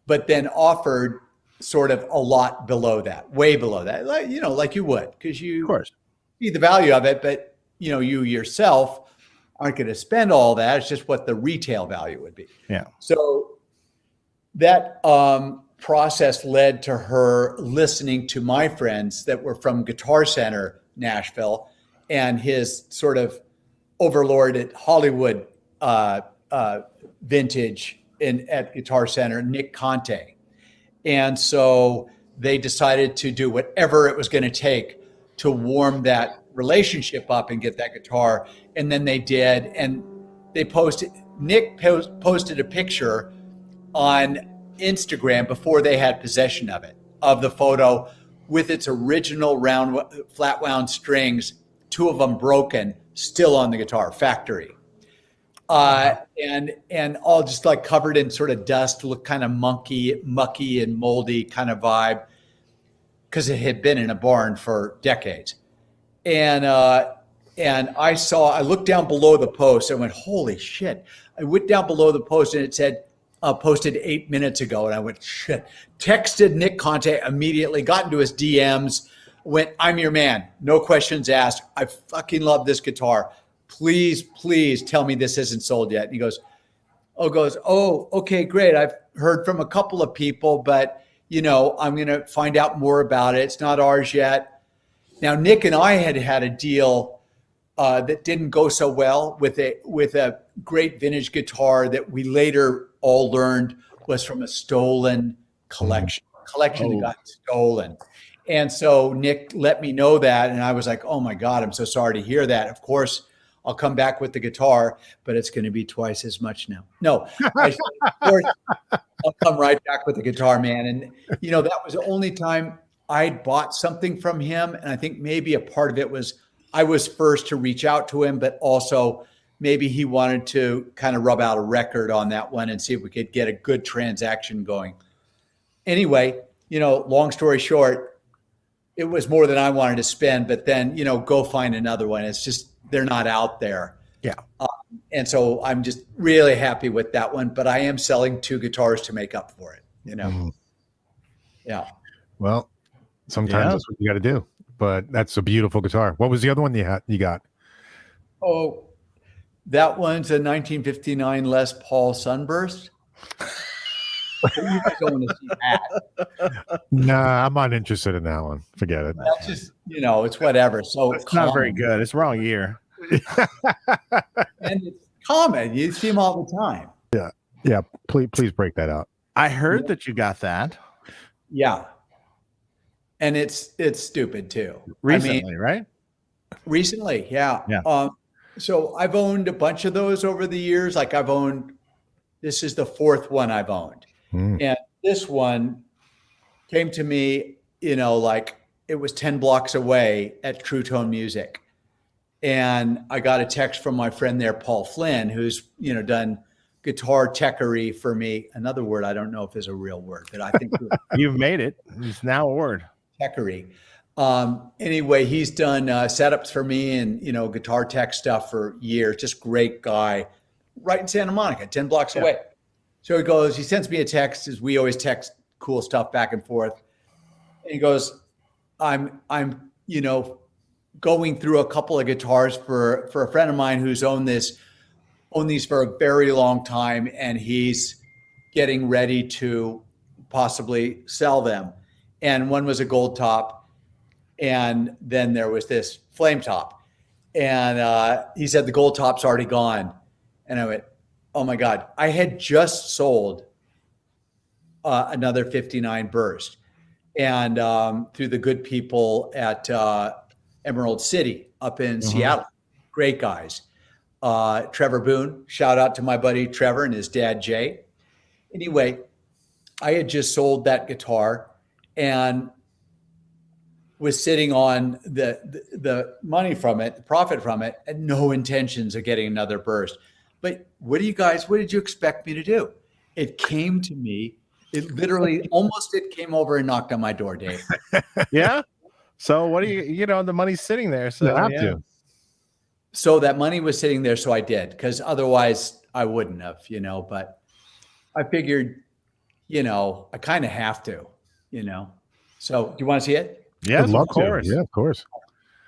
but then offered sort of a lot below that, way below that, like you would, because you Of course. see the value of it, but you yourself aren't going to spend all that. It's just what the retail value would be. Yeah. So that process led to her listening to my friends that were from Guitar Center, Nashville, and his sort of overlord at Hollywood Vintage at Guitar Center, Nick Conte. And so they decided to do whatever it was going to take to warm that relationship up and get that guitar. And then they did. And Nick posted a picture on Instagram before they had possession of it, of the photo with its original round, flat wound strings, 2 of them broken, still on the guitar, factory. And all just like covered in sort of dust, looked kind of mucky and moldy kind of vibe, because it had been in a barn for decades. And I looked down below the post and went, holy shit. I went down below the post and it said, posted 8 minutes ago. And I went, shit. Texted Nick Conte immediately, got into his DMs, went, I'm your man. No questions asked. I fucking love this guitar. Please tell me this isn't sold yet. And he goes, oh, okay, great. I've heard from a couple of people, but I'm going to find out more about it. It's not ours yet. Now, Nick and I had a deal that didn't go so well with a great vintage guitar that we later all learned was from a stolen collection that got stolen. And so Nick let me know that, and I was like, oh my God, I'm so sorry to hear that. Of course, I'll come back with the guitar, but it's going to be twice as much now. No, of course, I'll come right back with the guitar, man. And, that was the only time I'd bought something from him. And I think maybe a part of it was I was first to reach out to him, but also maybe he wanted to kind of rub out a record on that one and see if we could get a good transaction going. Anyway, long story short, it was more than I wanted to spend, but then, go find another one. It's just, they're not out there. Yeah. And so I'm just really happy with that one, but I am selling 2 guitars to make up for it, Yeah. Well, sometimes that's what you got to do, but that's a beautiful guitar. What was the other one you got? Oh, that one's a 1959 Les Paul Sunburst. You guys don't want to see that. Nah, I'm not interested in that one. Forget it. That's just, it's whatever. So it's not very good. It's wrong year. And it's common. You see them all the time. Yeah. Please break that out. I heard that you got that. Yeah. And it's stupid too. Recently, right? Recently, yeah. Yeah. So I've owned a bunch of those over the years. Like this is the 4th one I've owned. And this one came to me, like it was 10 blocks away at True Tone Music. And I got a text from my friend there, Paul Flynn, who's, done guitar techery for me. Another word I don't know if is a real word, but I think you've made it. It's now a word. Techery. Anyway, he's done setups for me and, guitar tech stuff for years. Just great guy, right in Santa Monica, 10 blocks away. So he sends me a text, as we always text cool stuff back and forth. And he goes, I'm going through a couple of guitars for a friend of mine who's owned these for a very long time, and he's getting ready to possibly sell them. And one was a gold top, and then there was this flame top. And he said the gold top's already gone. And I went, oh my God, I had just sold another 59 Burst. And through the good people at Emerald City up in Seattle. Great guys. Trevor Boone, shout out to my buddy Trevor and his dad, Jay. Anyway, I had just sold that guitar and was sitting on the money from it, the profit from it, and no intentions of getting another burst. But what did you expect me to do? It came to me. It literally it came over and knocked on my door, Dave. Yeah. So what do the money's sitting there. So You have to. So that money was sitting there. So I did, because otherwise I wouldn't have, but I figured, I kind of have to, So do you want to see it? Yes, I'd love of course. to. Yeah, of course.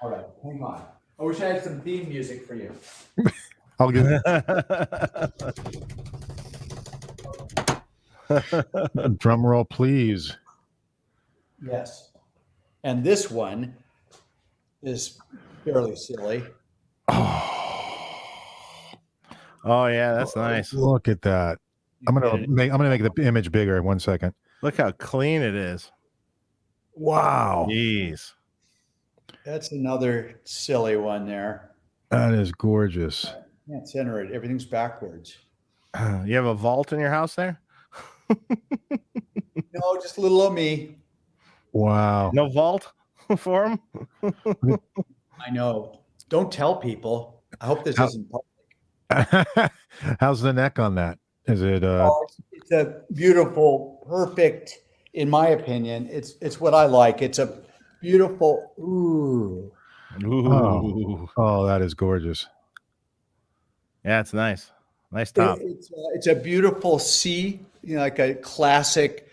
All right. Hang on. I wish I had some theme music for you. I'll give a drum roll, please. Yes. And this one is fairly silly. Oh yeah, that's nice. Look at that. I'm gonna make the image bigger in 1 second. Look how clean it is. Wow. Jeez. That's another silly one there. That is gorgeous. Can't center it. Everything's backwards. You have a vault in your house there? No, just a little of me. Wow. No vault for him? I know. Don't tell people. I hope this isn't public. How's the neck on that? Is it It's a beautiful, perfect, in my opinion. It's what I like. It's a beautiful, ooh. Oh, that is gorgeous. Yeah, it's nice. Nice top. It's a beautiful C, like a classic,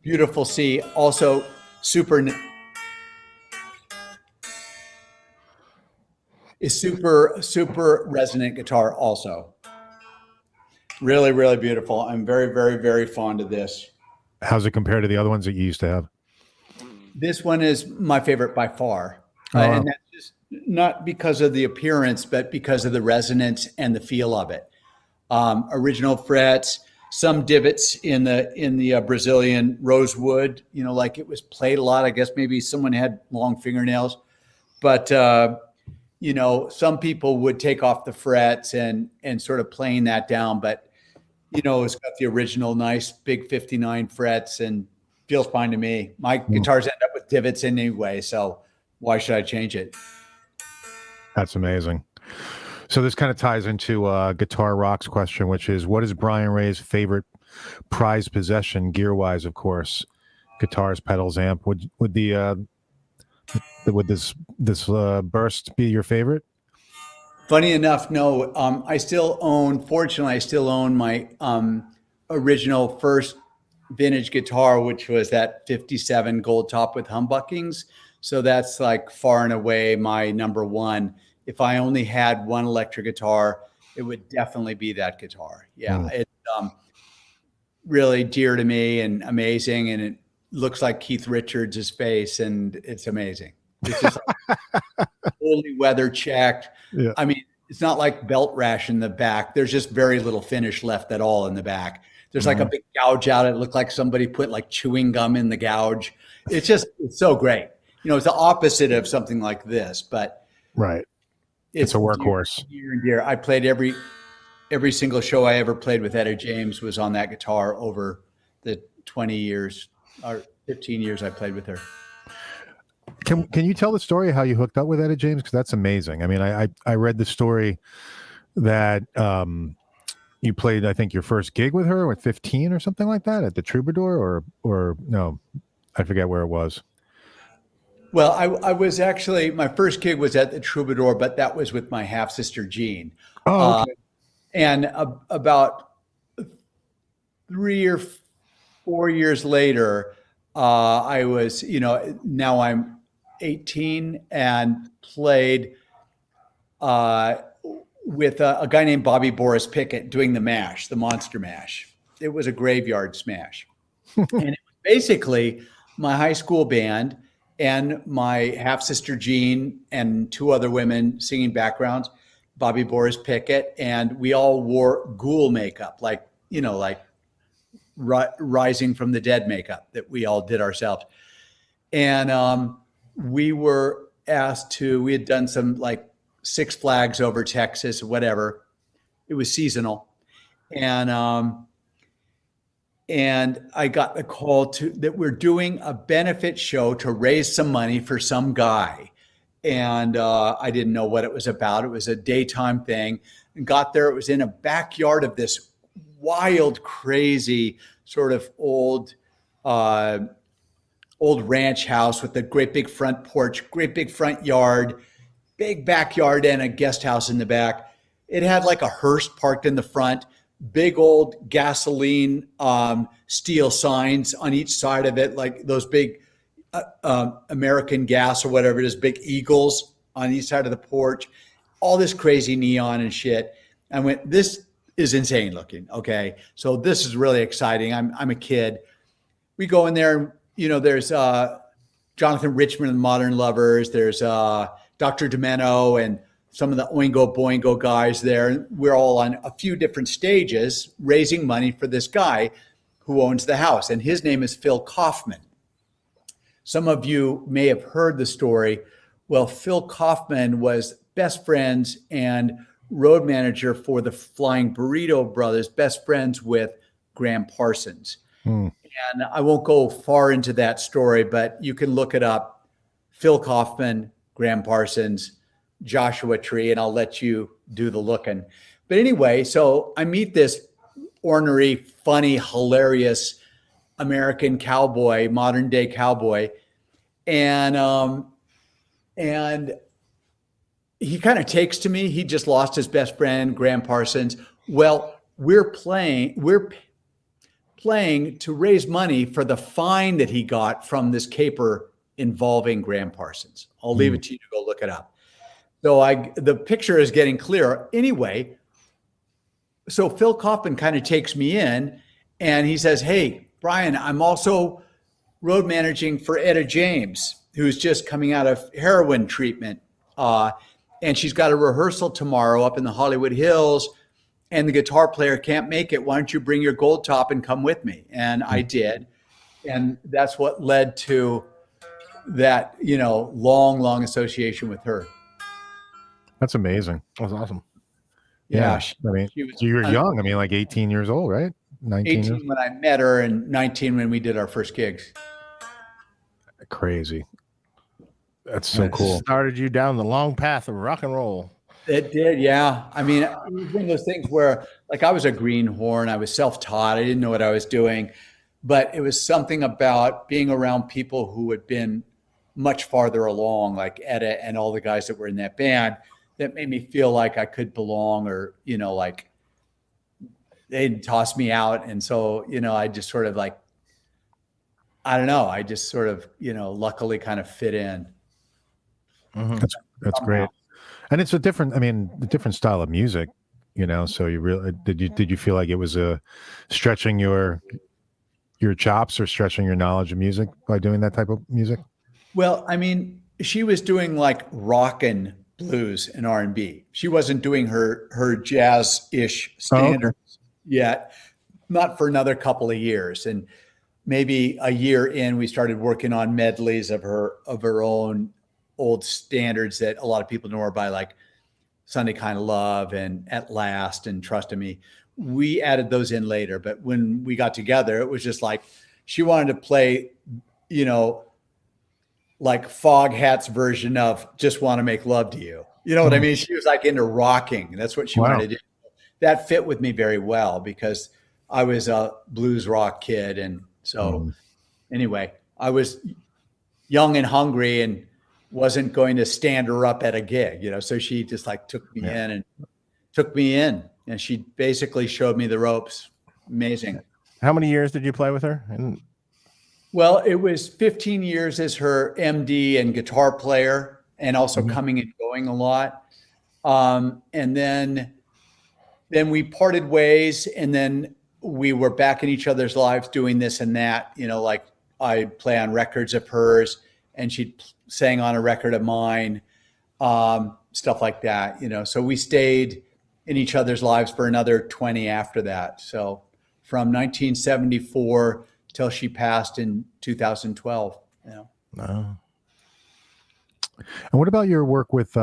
beautiful C. Also super resonant guitar also. Really, really beautiful. I'm very, very, very fond of this. How's it compared to the other ones that you used to have? This one is my favorite by far. And that's just not because of the appearance, but because of the resonance and the feel of it. Original frets, some divots in the Brazilian rosewood, like it was played a lot. I guess maybe someone had long fingernails, but some people would take off the frets and sort of playing that down. But it's got the original nice big 59 frets and feels fine to me. My guitars end up with divots anyway, so why should I change it? That's amazing. So this kind of ties into Guitar Rock's question, which is, what is Brian Ray's favorite prized possession, gear-wise, of course? Guitars, pedals, amp. Would this burst be your favorite? Funny enough, no. Fortunately, I still own my original first vintage guitar, which was that 57 gold top with humbuckings. So that's like far and away my number one. If I only had one electric guitar, it would definitely be that guitar. Yeah, It's really dear to me and amazing, and it looks like Keith Richards' face, and it's amazing. It's just totally weather checked. Yeah. I mean, it's not like belt rash in the back. There's just very little finish left at all in the back. There's like a big gouge out. It looked like somebody put like chewing gum in the gouge. It's so great. It's the opposite of something like this, but right. It's a workhorse. Dear and dear. I played every single show I ever played with Etta James was on that guitar over the 20 years or 15 years I played with her. Can you tell the story of how you hooked up with Etta James? Because that's amazing. I mean, I read the story that you played, I think, your first gig with her at 15 or something like that at the Troubadour, or no, I forget where it was. Well, I was actually, my first gig was at the Troubadour, but that was with my half sister Jean. Oh, okay. And about 3 or 4 years later, I was, now I'm 18 and played with a guy named Bobby Boris Pickett doing the mash, the Monster Mash. It was a graveyard smash. And it was basically my high school band and my half-sister Jean and two other women singing backgrounds, Bobby Boris Pickett, and we all wore ghoul makeup, like Rising from the Dead makeup that we all did ourselves. And we were asked to, we had done some like Six Flags over Texas, whatever. It was seasonal. And I got the call that we're doing a benefit show to raise some money for some guy. And I didn't know what it was about. It was a daytime thing. And got there, it was in a backyard of this wild, crazy sort of old ranch house with a great big front porch, great big front yard, big backyard, and a guest house in the back. It had like a hearse parked in the front, big old gasoline steel signs on each side of it, like those big American Gas or whatever it is, big eagles on each side of the porch, all this crazy neon and shit. I went, this is insane looking. Okay. So this is really exciting. I'm a kid. We go in there and, you know, there's Jonathan Richman and the Modern Lovers. There's Dr. Demento and some of the Oingo Boingo guys there. We're all on a few different stages raising money for this guy who owns the house. And his name is Phil Kaufman. Some of you may have heard the story. Well, Phil Kaufman was best friends and road manager for the Flying Burrito Brothers, best friends with Graham Parsons. And I won't go far into that story, but you can look it up. Phil Kaufman, Graham Parsons, Joshua Tree, and I'll let you do the looking. But anyway, so I meet this ornery, funny, hilarious American cowboy, modern day cowboy. And he kind of takes to me. He just lost his best friend, Graham Parsons. Well, we're playing to raise money for the fine that he got from this caper involving Graham Parsons. I'll leave it to you to go look it up. So the picture is getting clearer. Anyway, so Phil Kaufman kind of takes me in and he says, hey, Brian, I'm also road managing for Etta James, who's just coming out of heroin treatment. And she's got a rehearsal tomorrow up in the Hollywood Hills, and the guitar player can't make it. Why don't you bring your gold top and come with me? And I did. And that's what led to that, you know, long association with her. That's amazing. That was awesome. Yeah. I mean, you were young. I mean, like 18 years old, right? 19 18 years? when I met her and 19 when we did our first gigs. Crazy. That's so cool. Started you down the long path of rock and roll. It did, yeah. I mean, it was one of those things where, like, I was a greenhorn. I was self-taught. I didn't know what I was doing. But it was something about being around people who had been much farther along, like Etta and all the guys that were in that band, that made me feel like I could belong, or, you know, like they didn't toss me out. And so, you know, I just sort of like, I don't know. I just sort of, you know, luckily kind of fit in. That's great. And it's a different style of music, you know, so you really, did you feel like it was stretching your chops or stretching your knowledge of music by doing that type of music? Well, I mean, she was doing like rock and blues and R&B. She wasn't doing her jazz-ish standards yet, not for another couple of years. And maybe a year in, we started working on medleys of her own old standards that a lot of people know her by, like Sunday Kind of Love and At Last and Trust in Me. We added those in later, but when we got together, it was just like she wanted to play, you know, like Foghat's version of Just Want to Make Love to You. You know what I mean? She was like into rocking. That's what she wanted to do. That fit with me very well because I was a blues rock kid. And so anyway, I was young and hungry and wasn't going to stand her up at a gig, you know? So she just like took me in and she basically showed me the ropes. Amazing. How many years did you play with her? Well, it was 15 years as her MD and guitar player, and also coming and going a lot. And then we parted ways, and then we were back in each other's lives doing this and that, you know, like I'd play on records of hers and she'd sang on a record of mine, stuff like that, you know. So we stayed in each other's lives for another 20 after that. So from 1974 till she passed in 2012, you know. Wow. And what about your work with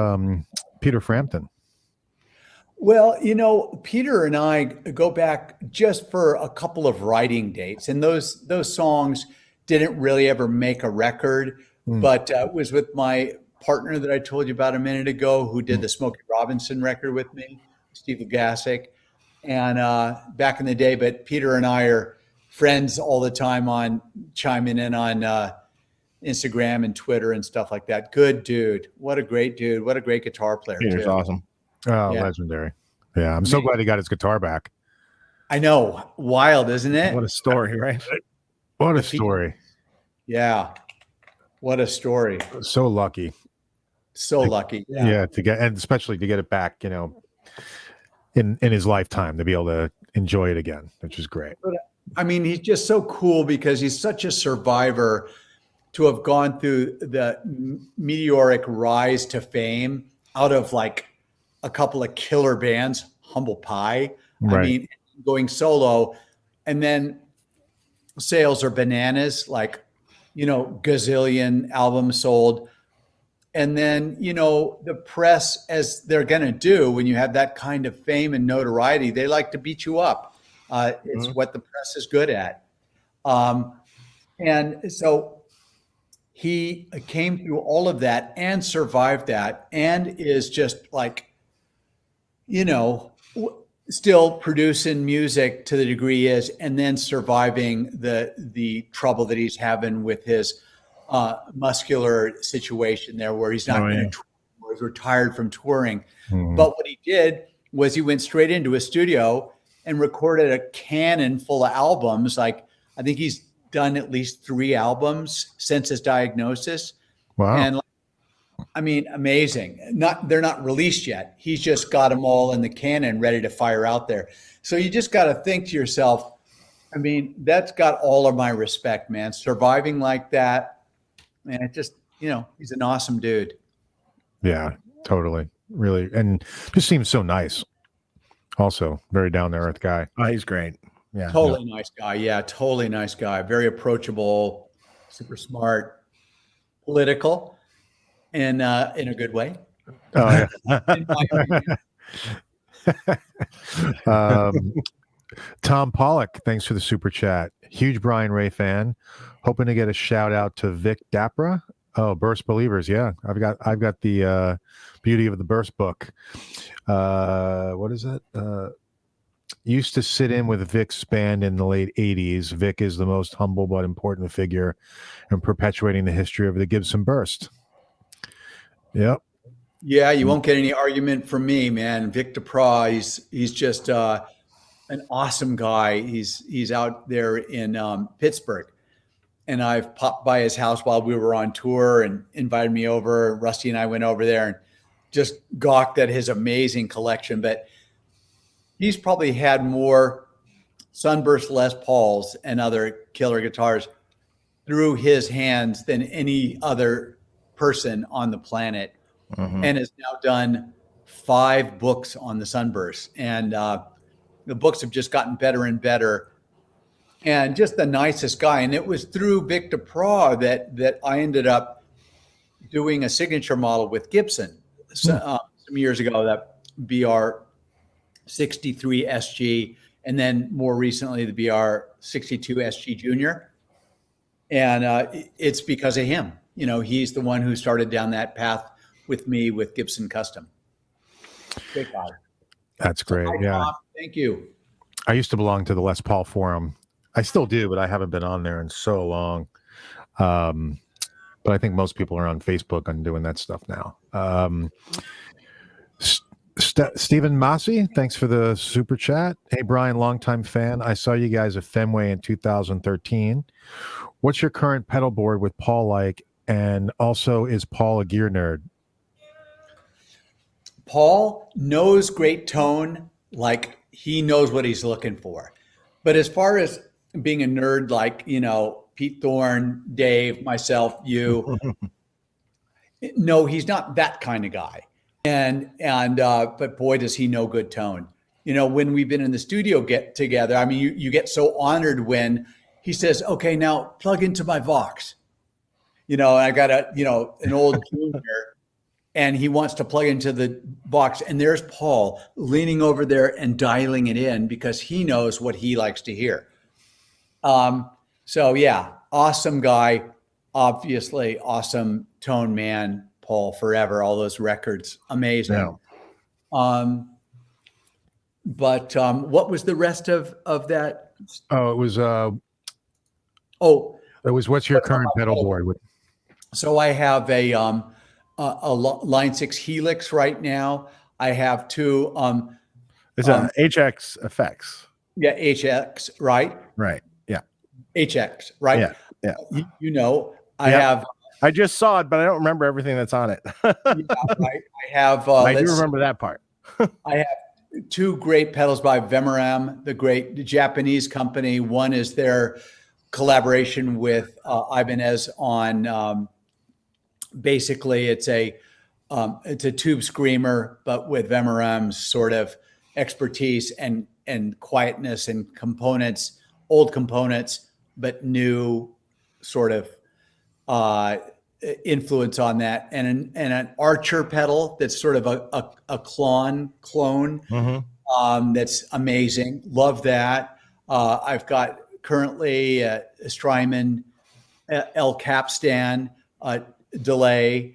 Peter Frampton? Well, Peter and I go back just for a couple of writing dates, and those songs didn't really ever make a record, but it was with my partner that I told you about a minute ago, who did the Smokey Robinson record with me, Steve Lugasic, and back in the day. But Peter and I are friends all the time on chiming in on Instagram and Twitter and stuff like that. Good dude. What a great dude. What a great guitar player. Peter's awesome. Oh, yeah. Legendary. Yeah, I'm so glad he got his guitar back. I know. Wild, isn't it? What a story, right? What a story. Yeah. What a story. So lucky. So lucky. Yeah, and especially to get it back, in his lifetime, to be able to enjoy it again, which is great. But, I mean, he's just so cool because he's such a survivor to have gone through the meteoric rise to fame out of like a couple of killer bands, Humble Pie. Right. I mean, going solo, and then sales are bananas, like, gazillion albums sold. And then, the press, as they're going to do when you have that kind of fame and notoriety, they like to beat you up. It's what the press is good at. And so he came through all of that and survived that, and is just like, still producing music to the degree he is, and then surviving the trouble that he's having with his muscular situation there, where he's not going to tour, or he's retired from touring. But what he did was he went straight into a studio and recorded a cannon full of albums. Like, I think he's done at least 3 albums since his diagnosis. Wow. And I mean, amazing. They're not released yet. He's just got them all in the cannon ready to fire out there. So you just got to think to yourself, I mean, that's got all of my respect, man. Surviving like that. And it just, he's an awesome dude. Yeah, totally. Really. And just seems so nice. Also, very down to earth guy. Oh, he's great. Yeah. Totally nice guy. Yeah, totally nice guy. Very approachable, super smart, political. In a good way. Oh, yeah. Tom Pollock, thanks for the super chat. Huge Brian Ray fan. Hoping to get a shout out to Vic Dapra. Oh, Burst Believers. Yeah, I've got the Beauty of the Burst book. What is it? Used to sit in with Vic's band in the late 80s. Vic is the most humble but important figure in perpetuating the history of the Gibson Burst. Yep. Yeah, you won't get any argument from me, man. Vic Dapra, he's just an awesome guy. He's out there in Pittsburgh, and I've popped by his house while we were on tour and invited me over. Rusty and I went over there and just gawked at his amazing collection. But he's probably had more Sunburst Les Pauls and other killer guitars through his hands than any other person on the planet, and has now done 5 books on the Sunburst, and the books have just gotten better and better, and just the nicest guy. And it was through Vic Dapra that I ended up doing a signature model with Gibson some years ago, that BR 63 SG, and then more recently the BR 62 SG Junior, and it's because of him. He's the one who started down that path with me with Gibson Custom. Great guy. That's great. Yeah. Thank you. I used to belong to the Les Paul Forum. I still do, but I haven't been on there in so long. But I think most people are on Facebook and doing that stuff now. Stephen Massey, thanks for the super chat. Hey, Brian, longtime fan. I saw you guys at Fenway in 2013. What's your current pedal board with Paul like? And also, is Paul a gear nerd? Paul knows great tone, like he knows what he's looking for. But as far as being a nerd, like, Pete Thorne, Dave, myself, you, no, he's not that kind of guy. But boy, does he know good tone. When we've been in the studio get together, I mean, you get so honored when he says, okay, now plug into my Vox. and I got an old Junior, and he wants to plug into the box, and there's Paul leaning over there and dialing it in because he knows what he likes to hear. So yeah, awesome guy, obviously awesome tone man, Paul, forever, all those records, amazing. Yeah. But what was the rest of that? Oh, it was what's your current pedal board with? So I have a Line 6 Helix right now. I have two it's a HX effects. Yeah, HX, right? Right. Yeah. HX, right? Yeah. Yeah. I just saw it, but I don't remember everything that's on it. Yeah, right. I have I do remember that part. I have two great pedals by Vemoram, the great Japanese company. One is their collaboration with Ibanez on basically it's a tube screamer, but with Vemoram's sort of expertise and quietness and components, old components, but new sort of influence on that, and an Archer pedal that's sort of a clone. Mm-hmm. That's amazing. Love that. I've got currently a Strymon El Capstan delay.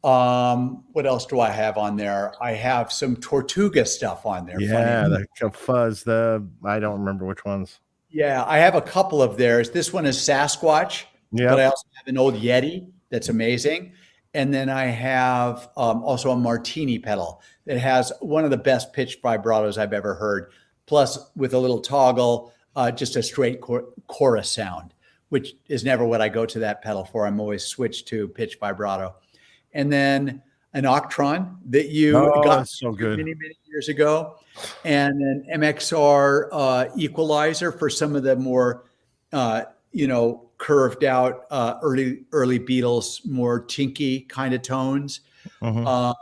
What else do I have on there? I have some Tortuga stuff on there. Yeah, the fuzz. I don't remember which ones. Yeah, I have a couple of theirs. This one is Sasquatch. Yeah, but I also have an old Yeti that's amazing. And then I have also a Martini pedal that has one of the best pitch vibratos I've ever heard. Plus, with a little toggle, just a straight chorus sound, which is never what I go to that pedal for. I'm always switched to pitch vibrato. And then an Octron that you got so good many years ago, and an MXR equalizer for some of the more curved out early Beatles, more tinky kind of tones, mm-hmm.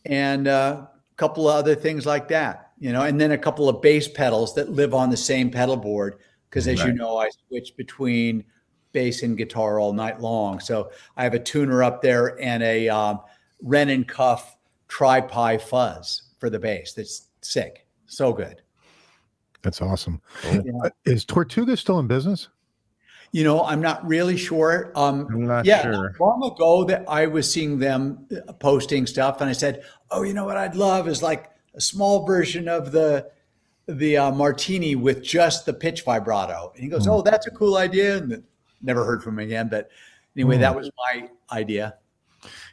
And a couple of other things like that, and then a couple of bass pedals that live on the same pedal board because, as you know, I switch between bass and guitar all night long. So I have a tuner up there and a Wren and Cuff tri-pi fuzz for the bass. That's sick. So good. That's awesome. Is Tortuga still in business? I'm not really sure. I'm not sure. Long ago that I was seeing them posting stuff, and I said, "Oh, you know what I'd love is like a small version of the Martini with just the pitch vibrato." And he goes, "Oh, that's a cool idea." And never heard from him again. But anyway, that was my idea.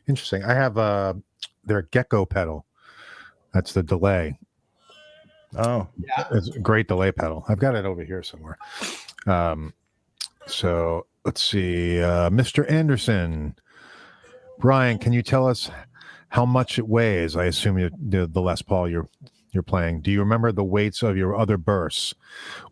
Interesting. I have their Gecko pedal. That's the delay. Oh, yeah, it's a great delay pedal. I've got it over here somewhere. So let's see, Mr. Anderson, Brian, can you tell us how much it weighs? I assume the Les Paul you're playing. Do you remember the weights of your other bursts?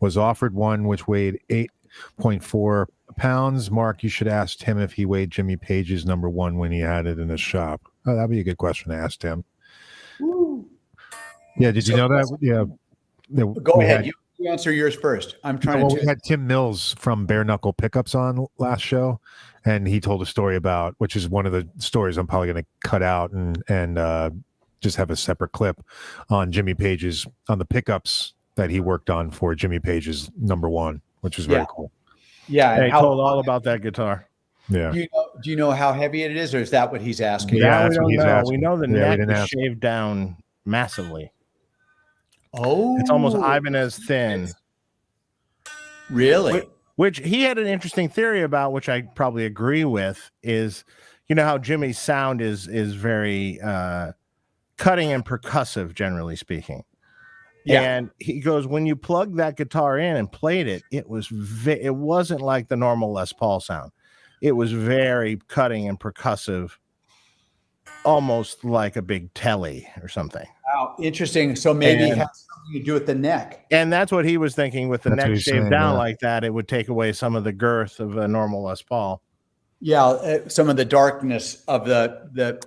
Was offered one which weighed 8.4 pounds. Mark, you should ask Tim if he weighed Jimmy Page's number one when he had it in his shop. Oh, that'd be a good question to ask Tim. Woo. Yeah, did you know that? Yeah. Go ahead. You answer yours first. I'm trying to. We had Tim Mills from Bare Knuckle Pickups on last show, and he told a story about, which is one of the stories I'm probably going to cut out and just have a separate clip on Jimmy Page's, on the pickups that he worked on for Jimmy Page's number one, which was very cool. Yeah, and he told all about that guitar. Yeah. Do you know how heavy it is, or is that what he's asking? Yeah, we don't know. We know the neck is shaved down massively. Oh, it's almost Ibanez thin. Really? Which he had an interesting theory about, which I probably agree with, is how Jimmy's sound is very cutting and percussive, generally speaking. Yeah. And he goes, when you plug that guitar in and played it, it wasn't like the normal Les Paul sound. It was very cutting and percussive, almost like a big telly or something. Wow, interesting. So maybe it has something to do with the neck. And that's what he was thinking, with the neck shaved down like that, it would take away some of the girth of a normal Les Paul. Yeah, some of the darkness of the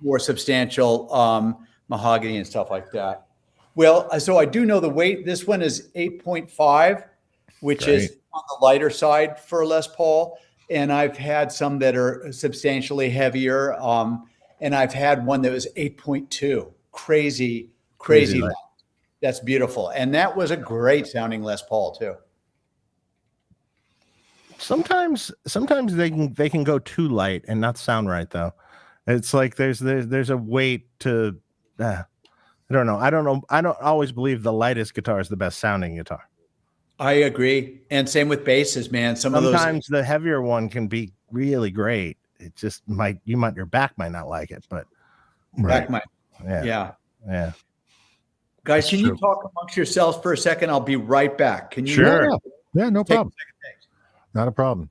more substantial mahogany and stuff like that. Well, so I do know the weight. This one is 8.5, which is on the lighter side for Les Paul. and I've had some that are substantially heavier. And I've had one that was 8.2, crazy loud. That's beautiful. And that was a great sounding Les Paul too. Sometimes they can go too light and not sound right though. It's like there's a weight to I don't know. I don't always believe the lightest guitar is the best sounding guitar. I agree. And same with basses, man. Sometimes the heavier one can be really great. It just your back might not like it, but back might. Yeah. Guys, can you talk amongst yourselves for a second? I'll be right back. Can you? Sure. Yeah, no problem. Not a problem.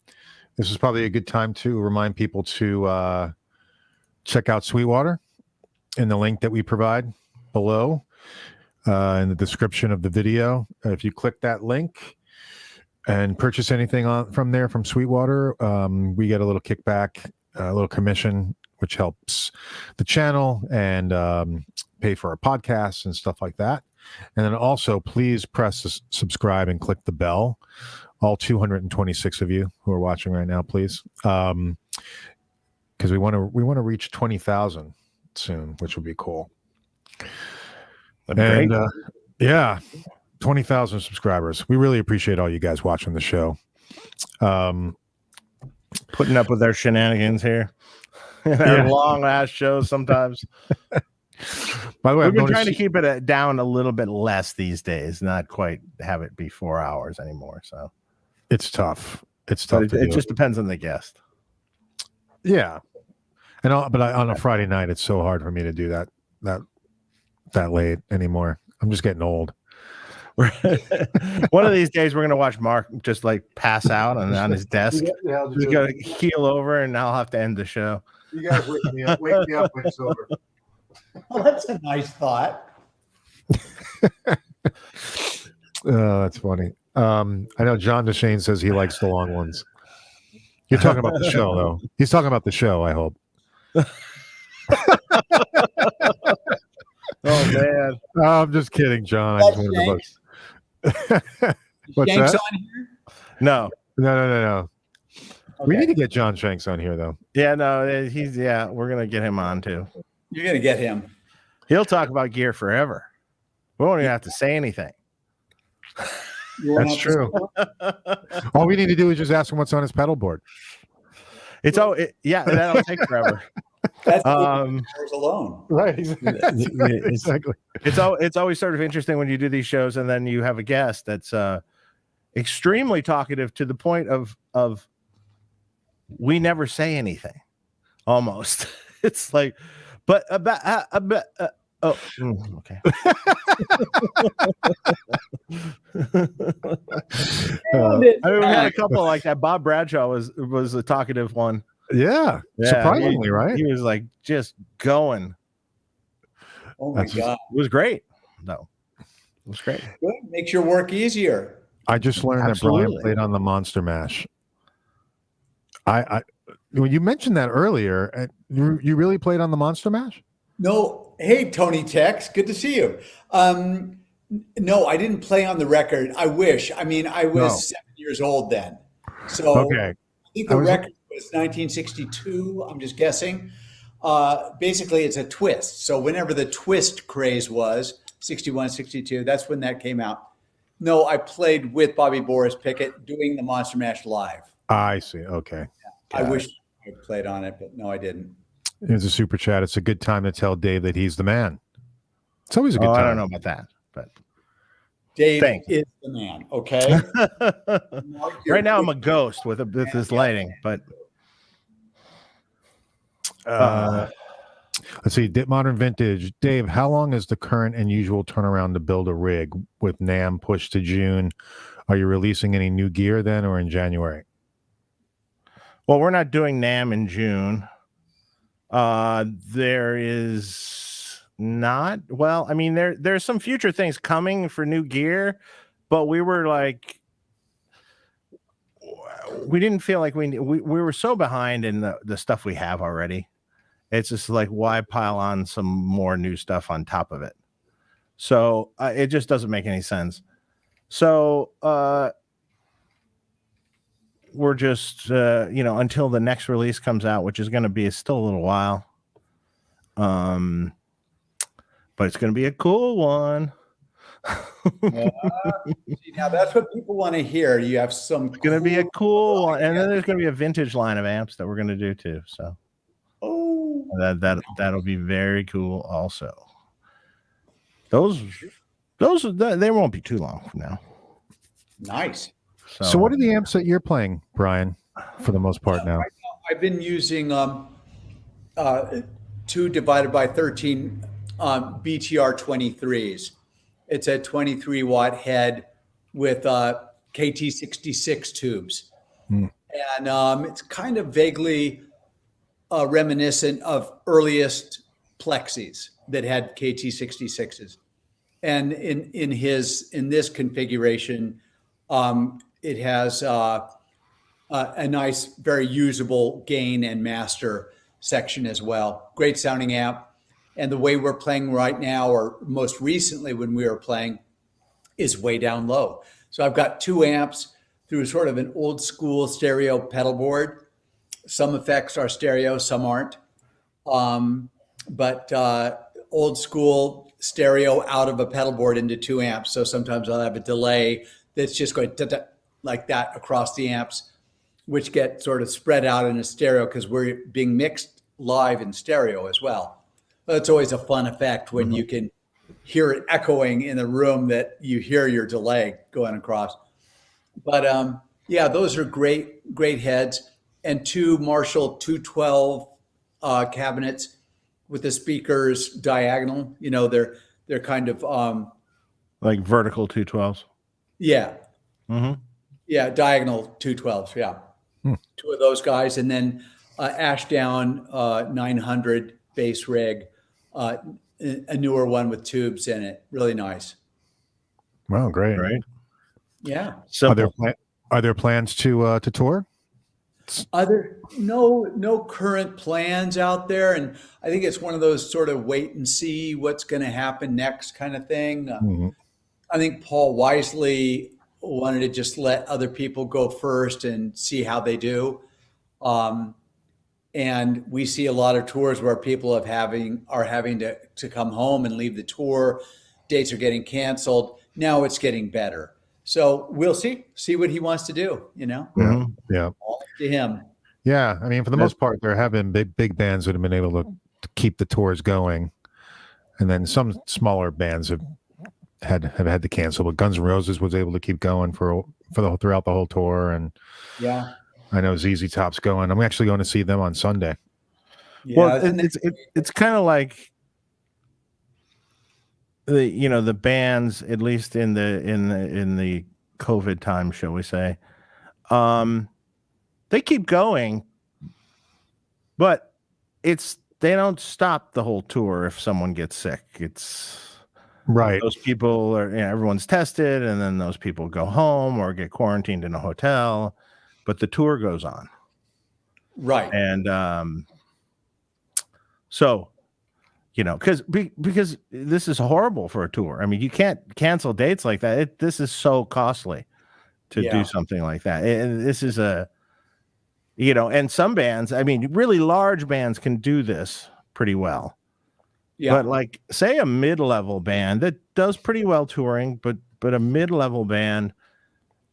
This is probably a good time to remind people to check out Sweetwater in the link that we provide below in the description of the video. If you click that link and purchase anything from there from Sweetwater, we get a little kickback, a little commission, which helps the channel and pay for our podcasts and stuff like that. And then also, please press subscribe and click the bell. All 226 of you who are watching right now, please, because we want to reach 20,000 soon, which would be cool. And yeah, 20,000 subscribers. We really appreciate all you guys watching the show. Putting up with our shenanigans here. Our long ass shows sometimes. By the way, we've been trying to keep it down a little bit less these days, not quite have it be 4 hours anymore. So it's tough. It's tough. It just depends on the guest. Yeah. And on a Friday night, it's so hard for me to do that late anymore. I'm just getting old. One of these days, we're gonna watch Mark just like pass out on his desk. He's gonna keel over, and I'll have to end the show. You guys wake me up when it's over. Well, that's a nice thought. Oh, that's funny. I know John DeShane says he likes the long ones. You're talking about the show, though. He's talking about the show, I hope. Oh, man. I'm just kidding, John. I just wanted to What's Shanks that? on here? No. Okay. We need to get John Shanks on here, though. Yeah, no, we're going to get him on, too. You're going to get him. He'll talk about gear forever. We won't even have to say anything. That's true. All we need to do is just ask him what's on his pedal board. That'll take forever. That's alone. Right. Exactly. It's always sort of interesting when you do these shows and then you have a guest that's extremely talkative to the point of we never say anything. Almost. It's like, but okay. We had a couple like that. Bob Bradshaw was a talkative one. Yeah, surprisingly, right? He was like just going. Oh my God. It was great. No, it was great. Good. Makes your work easier. I just learned that Brian played on the Monster Mash. When you mentioned that earlier, you really played on the Monster Mash? No. Hey, Tony Tex. Good to see you. No, I didn't play on the record. I wish. I mean, I was 7 years old then. So okay. I think the record was 1962. I'm just guessing. Basically, it's a twist. So whenever the twist craze was, 61, 62, that's when that came out. No, I played with Bobby Boris Pickett doing the Monster Mash live. I see. Okay. Yeah, I wish I played on it, but no, I didn't. Here's a super chat. It's a good time to tell Dave that he's the man. It's always a good time. I don't know about that, but Dave is the man. Okay. Right now, I'm a ghost with this lighting, but let's see. Modern Vintage. Dave, how long is the current and usual turnaround to build a rig with NAMM pushed to June? Are you releasing any new gear then or in January? Well, we're not doing NAMM in June. There is not. Well, I mean, there's some future things coming for new gear, but we were like, we didn't feel like we were so behind in the stuff we have already. It's just like, why pile on some more new stuff on top of it? So it just doesn't make any sense. So we're just until the next release comes out, which is going to be still a little while. But it's going to be a cool one. Now that's what people want to hear. You have some. It's going to be a cool one, and then there's going to be a vintage line of amps that we're going to do too. So, that'll be very cool. Also, those they won't be too long from now. Nice. So what are the amps that you're playing, Brian, for the most part now? I've been using 2 divided by 13 BTR 23s. It's a 23 watt head with KT66 tubes. And it's kind of vaguely reminiscent of earliest Plexis that had KT66s. And in this configuration, it has a nice, very usable gain and master section as well. Great sounding amp. And the way we're playing right now, or most recently when we were playing, is way down low. So I've got 2 amps through sort of an old school stereo pedal board. Some effects are stereo, some aren't. But old school stereo out of a pedal board into 2 amps. So sometimes I'll have a delay that's just going like that across the amps, which get sort of spread out in a stereo because we're being mixed live in stereo as well. It's always a fun effect when you can hear it echoing in the room that you hear your delay going across. But those are great heads, and 2 Marshall 212 cabinets with the speakers diagonal. They're kind of like vertical 212s. Yeah. Yeah, diagonal 212s. Yeah. 2 of those guys, and then Ashdown 900 bass rig. A newer one with tubes in it. Really nice. Wow, great. Yeah. Are there plans to tour? No current plans out there, and I think it's one of those sort of wait and see what's going to happen next kind of thing. I think Paul wisely wanted to just let other people go first and see how they do. And we see a lot of tours where people are having to come home and leave the tour. Dates are getting canceled. Now it's getting better. So we'll see what he wants to do, Yeah. All up to him. Yeah. I mean, for the most part, there have been big bands that have been able to keep the tours going. And then some smaller bands have had to cancel, but Guns N' Roses was able to keep going throughout the whole tour. And yeah. I know ZZ Top's going. I'm actually going to see them on Sunday. Yeah, well, it's kind of like the bands, at least in the COVID time, shall we say, they keep going, but they don't stop the whole tour if someone gets sick. It's right. Those people are everyone's tested, and then those people go home or get quarantined in a hotel. But the tour goes on. Right. And so, because this is horrible for a tour. I mean, you can't cancel dates like that. This is so costly to do something like that. And this is and some bands, I mean, really large bands can do this pretty well. Yeah. But like, say a mid-level band that does pretty well touring, but a mid-level band,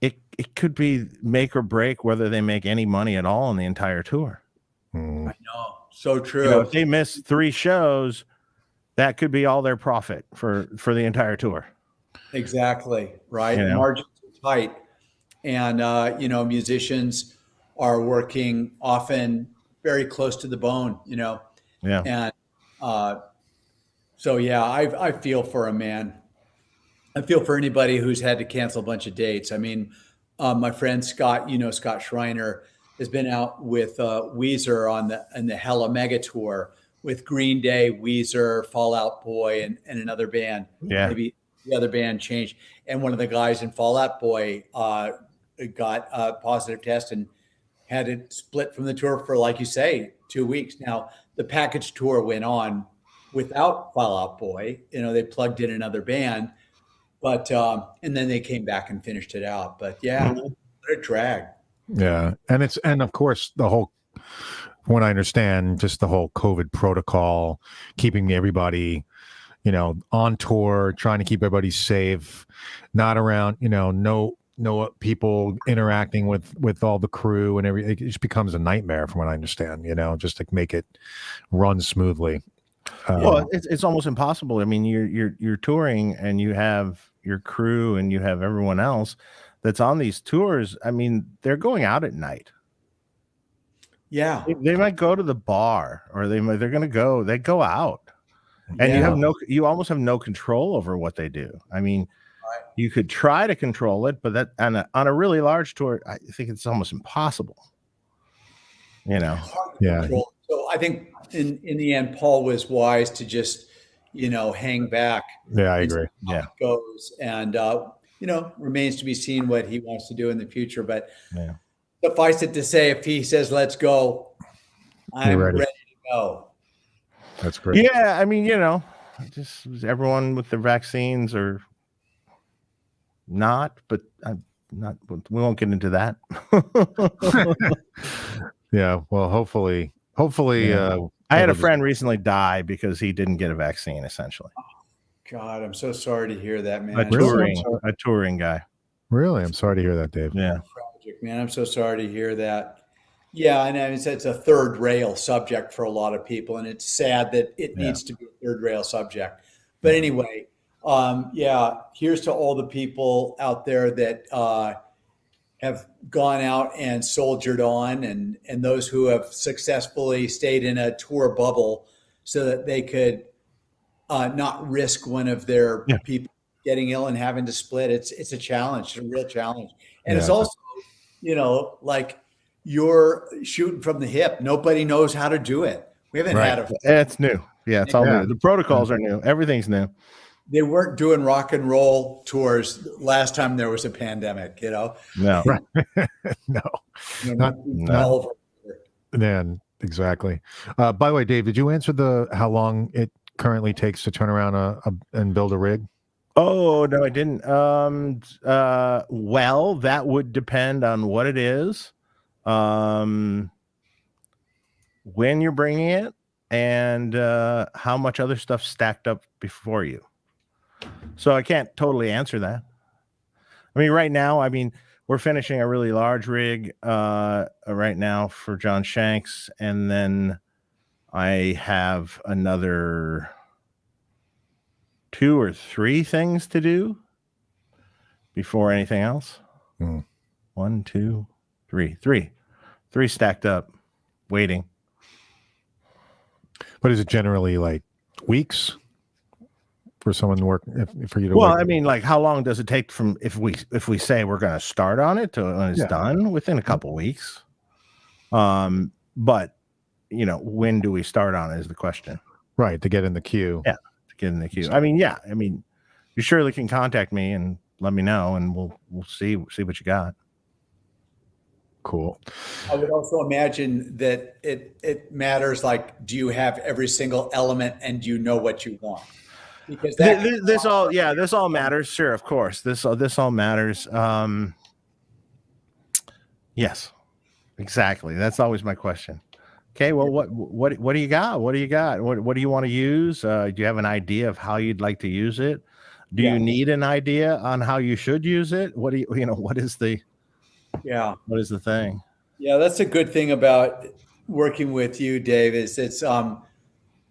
it could be make or break whether they make any money at all on the entire tour. I know. So true. If they miss 3 shows, that could be all their profit for the entire tour. Exactly. Right. Margins are tight. And, musicians are working often very close to the bone, Yeah. And I feel for a man. I feel for anybody who's had to cancel a bunch of dates. I mean, my friend Scott, Scott Schreiner, has been out with Weezer on the Hella Mega Tour with Green Day, Weezer, Fall Out Boy, and another band. Yeah. Maybe the other band changed. And one of the guys in Fall Out Boy got a positive test and had it split from the tour for, like you say, 2 weeks. Now, the package tour went on without Fall Out Boy. They plugged in another band. But and then they came back and finished it out. But what a drag. Yeah. And of course, the whole, from what I understand, just the whole COVID protocol, keeping everybody, on tour, trying to keep everybody safe, not around, no people interacting with all the crew and everything. It just becomes a nightmare from what I understand, just to make it run smoothly. Well, it's almost impossible. I mean, you're touring and you have your crew and you have everyone else that's on these tours. I mean, they're going out at night. Yeah, They might go to the bar, or they go out, and you almost have no control over what they do. I mean, you could try to control it, but that on a really large tour, I think it's almost impossible. Hard to control. So I think in the end, Paul was wise to just, hang back. Yeah, I agree. Yeah, it goes, and remains to be seen what he wants to do in the future. But suffice it to say, if he says let's go, I'm ready to go. That's great. Yeah, I mean, just everyone with their vaccines or not, but not. We won't get into that. Yeah, well, hopefully. I had a friend recently die because he didn't get a vaccine. Essentially, God, I'm so sorry to hear that, man. A touring guy. Really, I'm sorry to hear that, Dave. Yeah, tragic, man. I'm so sorry to hear that. Yeah, and it's a third rail subject for a lot of people, and it's sad that it needs to be a third rail subject. But anyway, here's to all the people out there that have gone out and soldiered on, and those who have successfully stayed in a tour bubble so that they could not risk one of their people getting ill and having to split. It's a challenge, it's a real challenge. And it's also, like you're shooting from the hip. Nobody knows how to do it. We haven't had it's new. Yeah, it's all new. The protocols are new. Everything's new. They weren't doing rock and roll tours last time there was a pandemic, No. Right. No. Not. Man, exactly. By the way, Dave, did you answer how long it currently takes to turn around and build a rig? Oh, no, I didn't. Well, that would depend on what it is, when you're bringing it, and how much other stuff stacked up before you. So I can't totally answer that. I mean, right now, we're finishing a really large rig right now for John Shanks, and then I have another 2 or 3 things to do before anything else. 1, 2, 3. 3 stacked up, waiting. But is it generally like weeks for someone to work for you to? Well, work? Like how long does it take from if we say we're going to start on it to when it's done? Within a couple weeks. But when do we start on it is the question. Right, to get in the queue. Yeah, to get in the queue. You surely can contact me and let me know, and we'll see what you got. Cool. I would also imagine that it matters. Like, do you have every single element, and do you know what you want? Because this all matters. Sure, of course. This all matters. Yes, exactly. That's always my question. Okay, well, what do you got? What do you got? What do you want to use? Do you have an idea of how you'd like to use it? Do you need an idea on how you should use it? What do what is the thing? Yeah, that's a good thing about working with you, Dave, is it's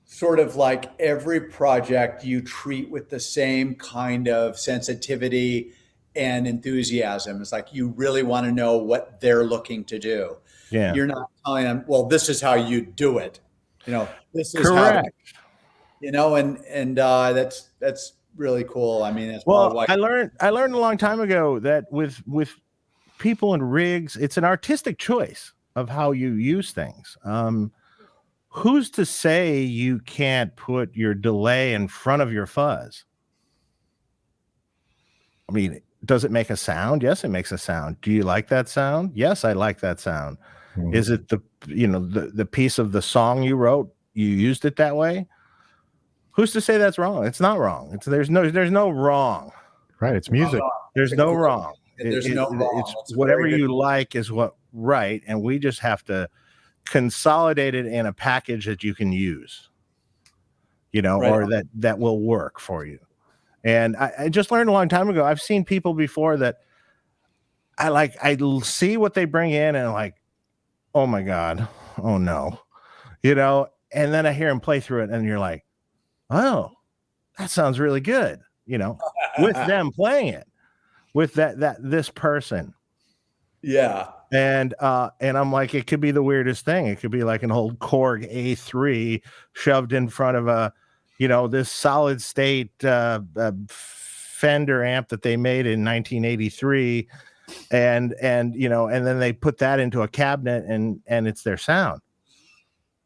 sort of like every project you treat with the same kind of sensitivity and enthusiasm. It's like you really want to know what they're looking to do. Yeah. You're not telling them, well, this is how you do it. This is correct. And that's really cool. That's I learned a long time ago that with people and rigs, it's an artistic choice of how you use things. Who's to say you can't put your delay in front of your fuzz? Does it make a sound? Yes, it makes a sound. Do you like that sound? Yes, I like that sound. Mm-hmm. Is it the piece of the song you wrote, you used it that way? Who's to say that's wrong? It's not wrong. There's no wrong. Right. It's music. There's no wrong. There's no wrong. It's whatever you like is what right, and we just have to consolidate it in a package that you can use, you know, Right. or that will work for you. And I just learned a long time ago. I've seen people before that I see what they bring in and like, oh my God, oh no, you know, and then I hear them play through it and you're like, oh, that sounds really good, you know, with them playing it, with this person. Yeah. And I'm like, it could be the weirdest thing. It could be like an old Korg A3 shoved in front of a, you know, this solid state Fender amp that they made in 1983. And you know, and then they put that into a cabinet and it's their sound.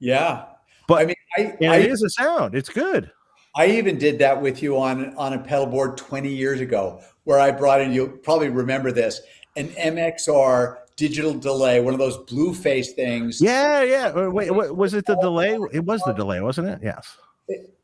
Yeah. But I mean, it is a sound. It's good. I even did that with you on a pedal board 20 years ago, where I brought in, you'll probably remember this, an MXR digital delay, one of those blue face things. Yeah. Wait, was it the delay? It was the delay, wasn't it? Yes.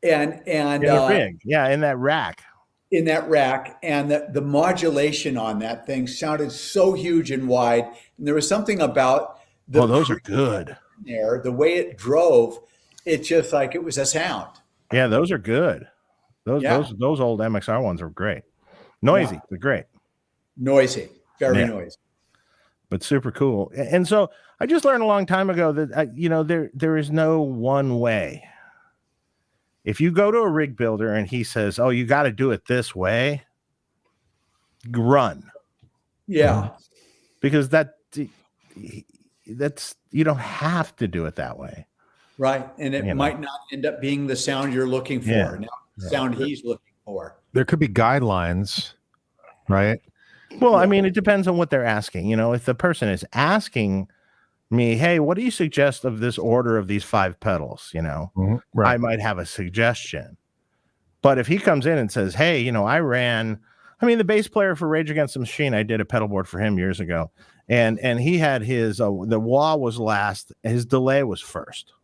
And in the rig. Yeah, in that rack. In that rack, and the modulation on that thing sounded so huge and wide. And there was something about those are good. There, the way it drove, it's just like it was a sound. Yeah, those are good. Those old MXR ones are great. Noisy, but great. Noisy, very noisy. But super cool. And so I just learned a long time ago that you know, there is no one way. If you go to a rig builder and he says, "Oh, you got to do it this way," run. Yeah, because that's you don't have to do it that way. Right, and it might not end up being the sound you're looking for. Yeah. Now, the sound he's looking for. There could be guidelines, right? Well, I mean, it depends on what they're asking. You know, if the person is asking me, hey, what do you suggest of this order of these 5 pedals? You know, right. I might have a suggestion. But if he comes in and says, hey, you know, the bass player for Rage Against the Machine, I did a pedal board for him years ago. And he had his, the wah was last, his delay was first.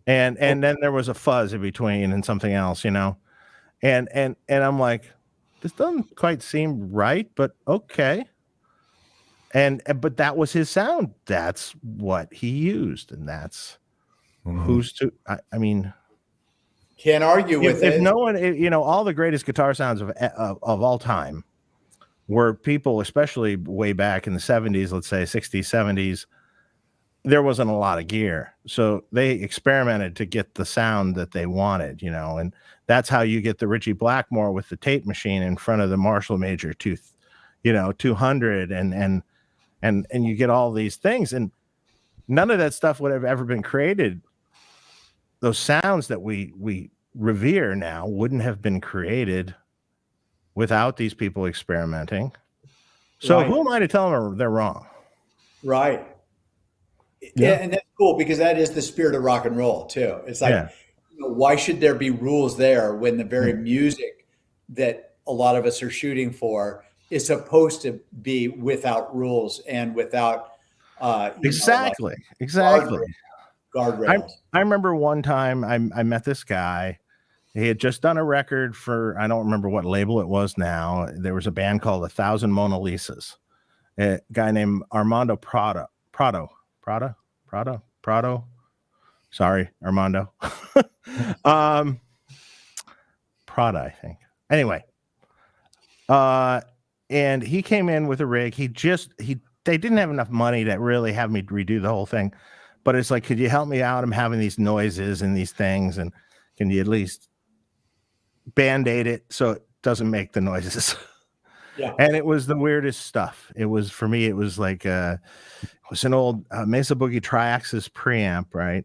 And then there was a fuzz in between and something else, you know, and I'm like, this doesn't quite seem right, but okay. But that was his sound. That's what he used. And that's who's to, I mean, can't argue with it. If no one, you know, all the greatest guitar sounds of all time were people, especially way back in the 70s, let's say 60s, 70s, there wasn't a lot of gear. So they experimented to get the sound that they wanted, you know, and that's how you get the Ritchie Blackmore with the tape machine in front of the Marshall Major 200 and you get all these things, and none of that stuff would have ever been created. Those sounds that we revere now wouldn't have been created without these people experimenting. So who am I to tell them they're wrong? Right. Yeah, and that's cool because that is the spirit of rock and roll too. It's like, you know, why should there be rules there when the very music that a lot of us are shooting for is supposed to be without rules and without exactly. Guardrails. I remember one time I met this guy. He had just done a record for, I don't remember what label it was now. There was a band called 1,000 Mona Lisas. A guy named Armando Prado. Sorry, Armando. Prada, I think. Anyway. And he came in with a rig. They didn't have enough money to really have me redo the whole thing. But it's like, could you help me out? I'm having these noises and these things, and can you at least Band-Aid it so it doesn't make the noises? Yeah. And it was the weirdest stuff. It was, for me, it was like it was an old Mesa Boogie Triaxis preamp, right?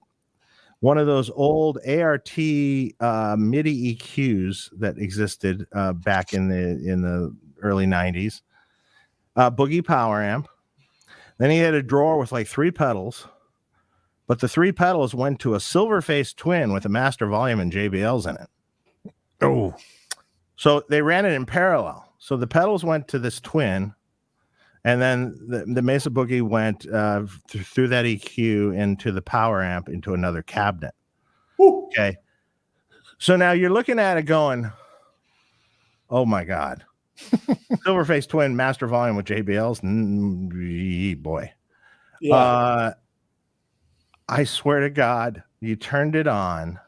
One of those old ART MIDI EQs that existed back in the early 90s. Boogie power amp. Then he had a drawer with like 3 pedals, but the 3 pedals went to a Silverface Twin with a master volume and JBLs in it. Oh, so they ran it in parallel. So the pedals went to this Twin, and then the Mesa Boogie went through that EQ into the power amp into another cabinet. Woo. Okay. So now you're looking at it going, oh my God. Silverface Twin master volume with JBLs. Boy. Yeah. I swear to God, you turned it on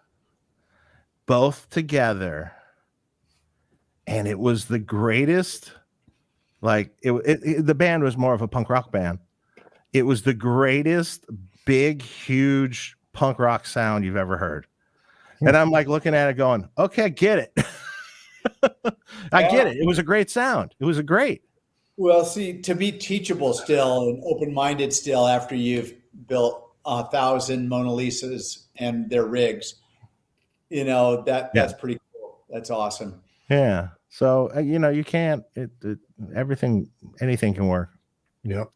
both together, and it was the greatest. Like the band was more of a punk rock band. It was the greatest, big, huge punk rock sound you've ever heard. And I'm like looking at it going, okay, I get it. I get it. It was a great sound. It was a great. Well, see, to be teachable still and open-minded still after you've built 1,000 Mona Lisas and their rigs, that's pretty cool. That's awesome. Yeah. So, you can't, anything can work. Yep.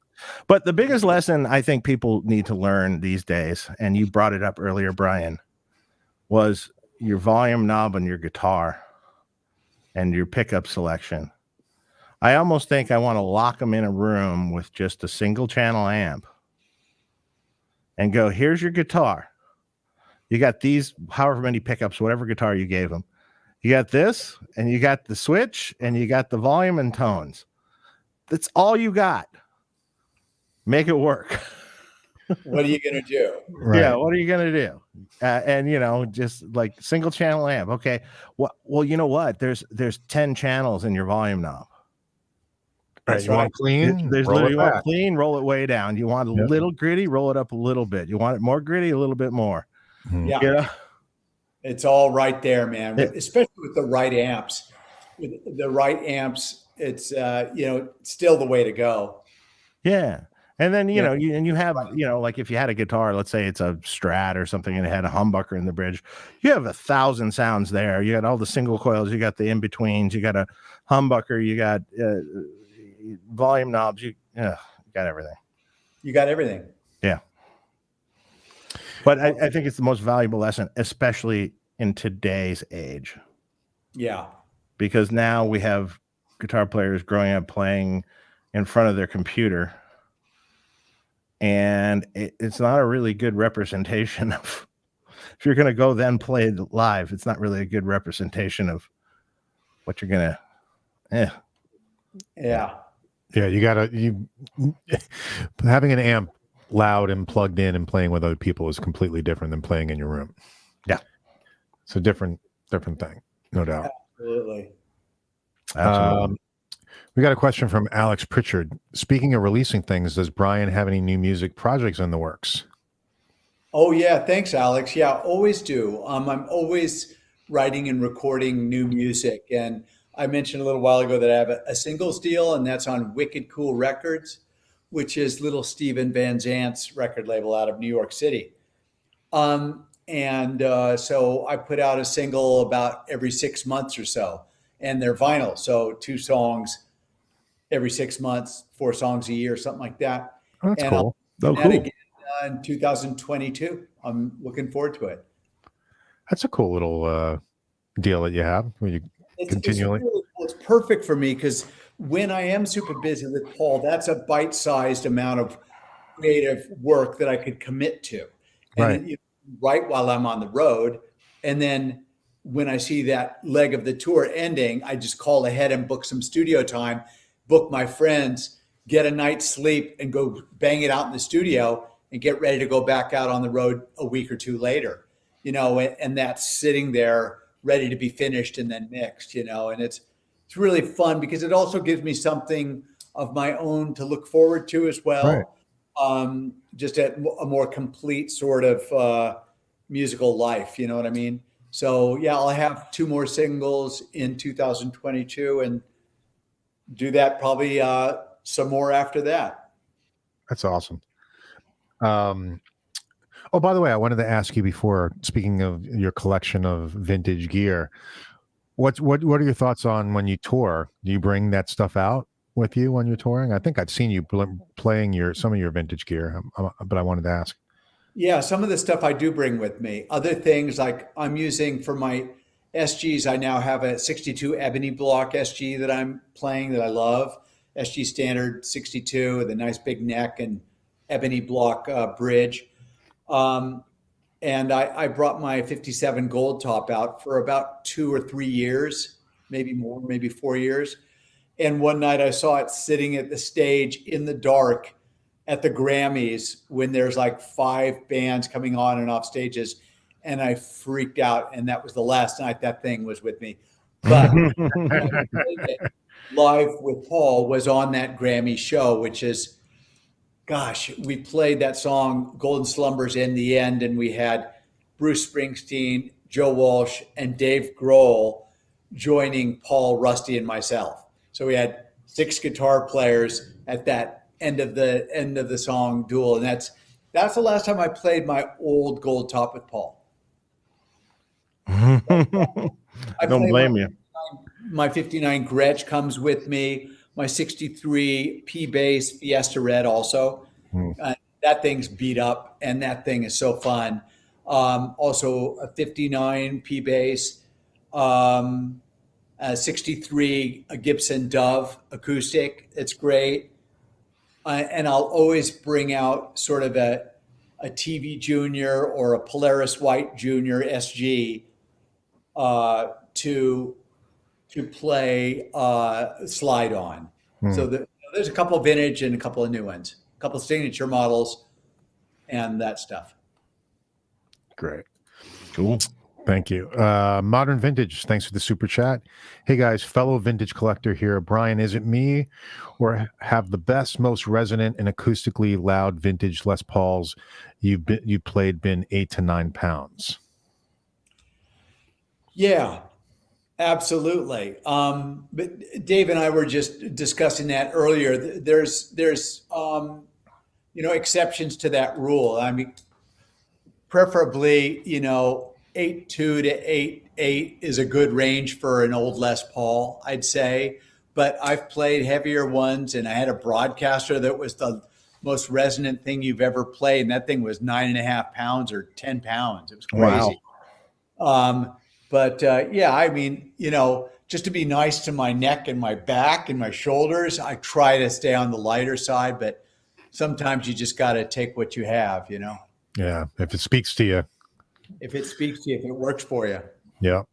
But the biggest lesson I think people need to learn these days, and you brought it up earlier, Brian, was your volume knob on your guitar and your pickup selection. I almost think I want to lock them in a room with just a single channel amp and go, here's your guitar. You got these, however many pickups, whatever guitar you gave them. You got this, and you got the switch, and you got the volume and tones. That's all you got. Make it work. What are you going to do? Right. Yeah, what are you going to do? And, just like single channel amp. Okay. Well, you know what? There's 10 channels in your volume knob. Right. You want clean? There's literally, you want clean, roll it way down. You want a little gritty, roll it up a little bit. You want it more gritty, a little bit more. Yeah. It's all right there, man. Especially with the right amps. With the right amps, it's still the way to go. Yeah. And then, you have, like if you had a guitar, let's say it's a Strat or something, and it had a humbucker in the bridge, you have 1,000 sounds there. You got all the single coils, you got the in-betweens, you got a humbucker, you got volume knobs, you got everything. You got everything. Yeah. But I think it's the most valuable lesson, especially in today's age. Yeah. Because now we have guitar players growing up playing in front of their computer. And it's not a really good representation of, if you're going to go then play live, it's not really a good representation of what you're going to, Yeah. Yeah. Having an amp loud and plugged in and playing with other people is completely different than playing in your room. Yeah. It's a different thing. No doubt. Absolutely. We got a question from Alex Pritchard. Speaking of releasing things, does Brian have any new music projects in the works? Oh, yeah. Thanks, Alex. Yeah, always do. I'm always writing and recording new music. And I mentioned a little while ago that I have a singles deal, and that's on Wicked Cool Records, which is little Steven Van Zant's record label out of New York City. So I put out a single about every 6 months or so, and they're vinyl. So 2 songs every 6 months, 4 songs a year, something like that. Oh, that's cool. Cool. Again, in 2022. I'm looking forward to it. That's a cool little deal that you have where you continually. It's perfect for me because when I am super busy with Paul, that's a bite-sized amount of creative work that I could commit to. And Right. Right while I'm on the road. And then when I see that leg of the tour ending, I just call ahead and book some studio time, book my friends, get a night's sleep, and go bang it out in the studio and get ready to go back out on the road a week or 2 later, and that's sitting there ready to be finished and then mixed, and it's really fun because it also gives me something of my own to look forward to as well. Right. Just a more complete sort of musical life, you know what I mean? So yeah, I'll have 2 more singles in 2022 and do that probably some more after that. That's awesome. Oh, by the way, I wanted to ask you before, speaking of your collection of vintage gear, what are your thoughts on when you tour? Do you bring that stuff out with you when you're touring? I think I've seen you playing some of your vintage gear, but I wanted to ask. Yeah, some of the stuff I do bring with me. Other things like I'm using for my SGs, I now have a 62 ebony block SG that I'm playing that I love. SG Standard 62 with a nice big neck and ebony block bridge. And I brought my 57 Gold Top out for about 2 or 3 years, maybe more, maybe 4 years. And one night I saw it sitting at the stage in the dark at the Grammys when there's like 5 bands coming on and off stages. And I freaked out. And that was the last night that thing was with me. But live with Paul was on that Grammy show, which is, gosh, we played that song Golden Slumbers in the end. And we had Bruce Springsteen, Joe Walsh, and Dave Grohl joining Paul, Rusty, and myself. So we had 6 guitar players at that end of the song duel. And that's the last time I played my old Gold Top with Paul. I don't blame you. My 59 Gretsch comes with me. My 63 P bass Fiesta Red also. That thing's beat up, and that thing is so fun. Also a 59 P bass, 63 a Gibson Dove acoustic. It's great. And I'll always bring out sort of a TV Junior or a Polaris White Junior SG to play slide on. So there's a couple of vintage and a couple of new ones, a couple of signature models and that stuff. Great. Cool. Thank you. Modern Vintage, thanks for the super chat. Hey guys, fellow vintage collector here. Brian, is it me or have the best, most resonant and acoustically loud vintage Les Pauls you played been 8 to 9 pounds? Yeah, absolutely. But Dave and I were just discussing that earlier. There's exceptions to that rule. I mean, preferably, 8.2 to 8.8 is a good range for an old Les Paul, I'd say. But I've played heavier ones, and I had a broadcaster that was the most resonant thing you've ever played, and that thing was 9.5 pounds or 10 pounds. It was crazy. Wow. I mean, just to be nice to my neck and my back and my shoulders, I try to stay on the lighter side, but sometimes you just got to take what you have, Yeah, if it speaks to you. If it speaks to you, if it works for you. Yeah.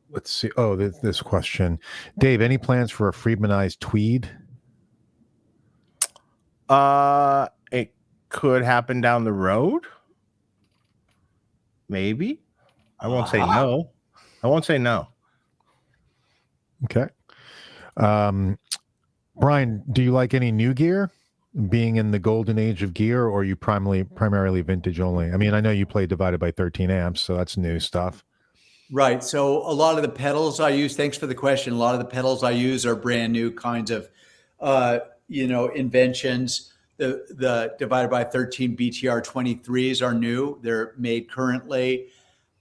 Let's see. Oh, this question. Dave, any plans for a Friedmanized tweed? It could happen down the road. Maybe. I won't say no. Okay. Brian, do you like any new gear? Being in the golden age of gear, or are you primarily vintage only? I mean, I know you play divided by 13 amps, so that's new stuff. Right. So a lot of the pedals I use, thanks for the question. A lot of the pedals I use are brand new kinds of, inventions. The divided by 13 BTR 23s are new. They're made currently.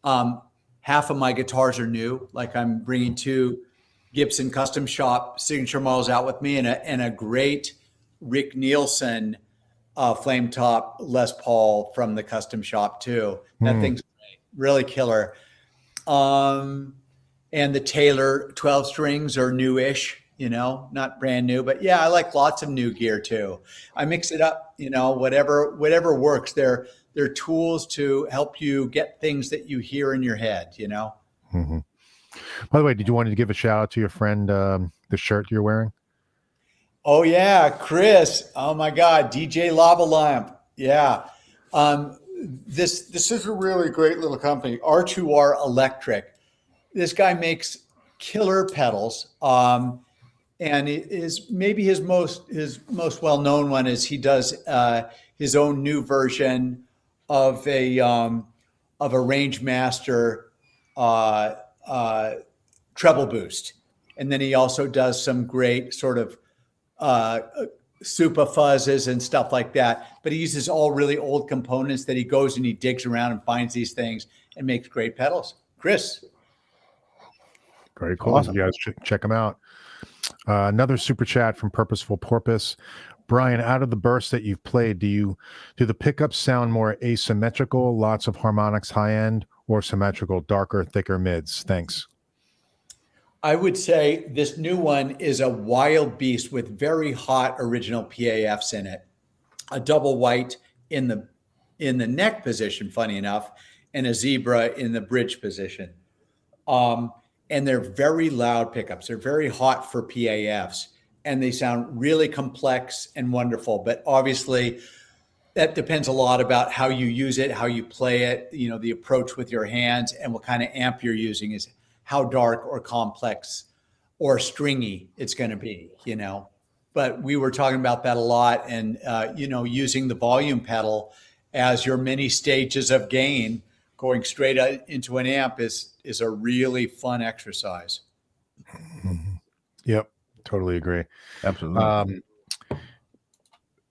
Half of my guitars are new. Like I'm bringing 2 Gibson Custom Shop signature models out with me, and a great Rick Nielsen flame top Les Paul from the Custom Shop too. That thing's great, really killer. And the Taylor 12 strings are newish, not brand new, but yeah, I like lots of new gear too. I mix it up, whatever works. They're tools to help you get things that you hear in your head, Mm-hmm. By the way, did you want to give a shout out to your friend, the shirt you're wearing? Oh yeah, Chris. Oh my God, DJ Lava Lamp. Yeah. This is a really great little company, R2R Electric. This guy makes killer pedals. And it is maybe his most well-known one is he does his own new version of a Rangemaster treble boost. And then he also does some great sort of super fuzzes and stuff like that, but he uses all really old components that he goes and he digs around and finds these things and makes great pedals. Chris. Very cool. Awesome. You guys check him out. Another super chat from Purposeful Porpoise. Brian, out of the bursts that you've played, do the pickups sound more asymmetrical, lots of harmonics high end, or symmetrical, darker, thicker mids? Thanks. I would say this new one is a wild beast with very hot original PAFs in it. A double white in the neck position, funny enough, and a zebra in the bridge position. and they're very loud pickups. They're very hot for PAFs, and they sound really complex and wonderful. But obviously, that depends a lot about how you use it, how you play it, the approach with your hands, and what kind of amp you're using is how dark or complex or stringy it's going to be, But we were talking about that a lot, and using the volume pedal as your many stages of gain, going straight into an amp is a really fun exercise. Yep, totally agree. Absolutely.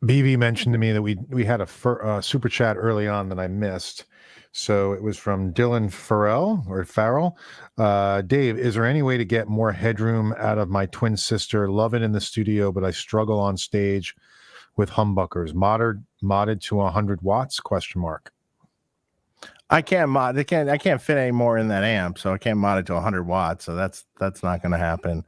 BV mentioned to me that we had a super chat early on that I missed. So it was from Dylan Farrell. Dave, is there any way to get more headroom out of my twin sister? Love it in the studio, but I struggle on stage with humbuckers. Modded to 100 watts? ? I can't fit any more in that amp, so I can't mod it to 100 watts. So that's not going to happen.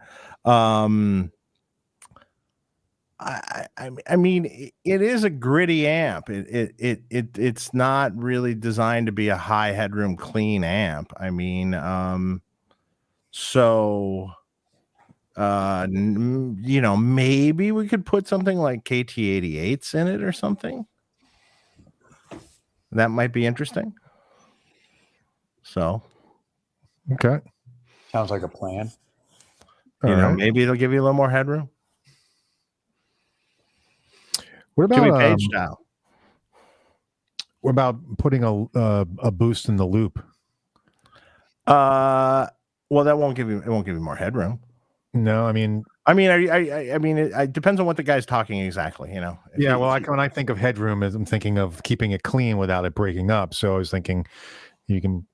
I mean, it is a gritty amp. It's not really designed to be a high headroom clean amp. I mean, maybe we could put something like KT88s in it or something. That might be interesting. So, Okay, sounds like a plan. Maybe it'll give you a little more headroom. What about Jimmy Page style? What about putting a boost in the loop? Well, that won't give you more headroom. No, I mean, it depends on what the guy's talking exactly. Yeah, well, when I think of headroom, I'm thinking of keeping it clean without it breaking up. So I was thinking you can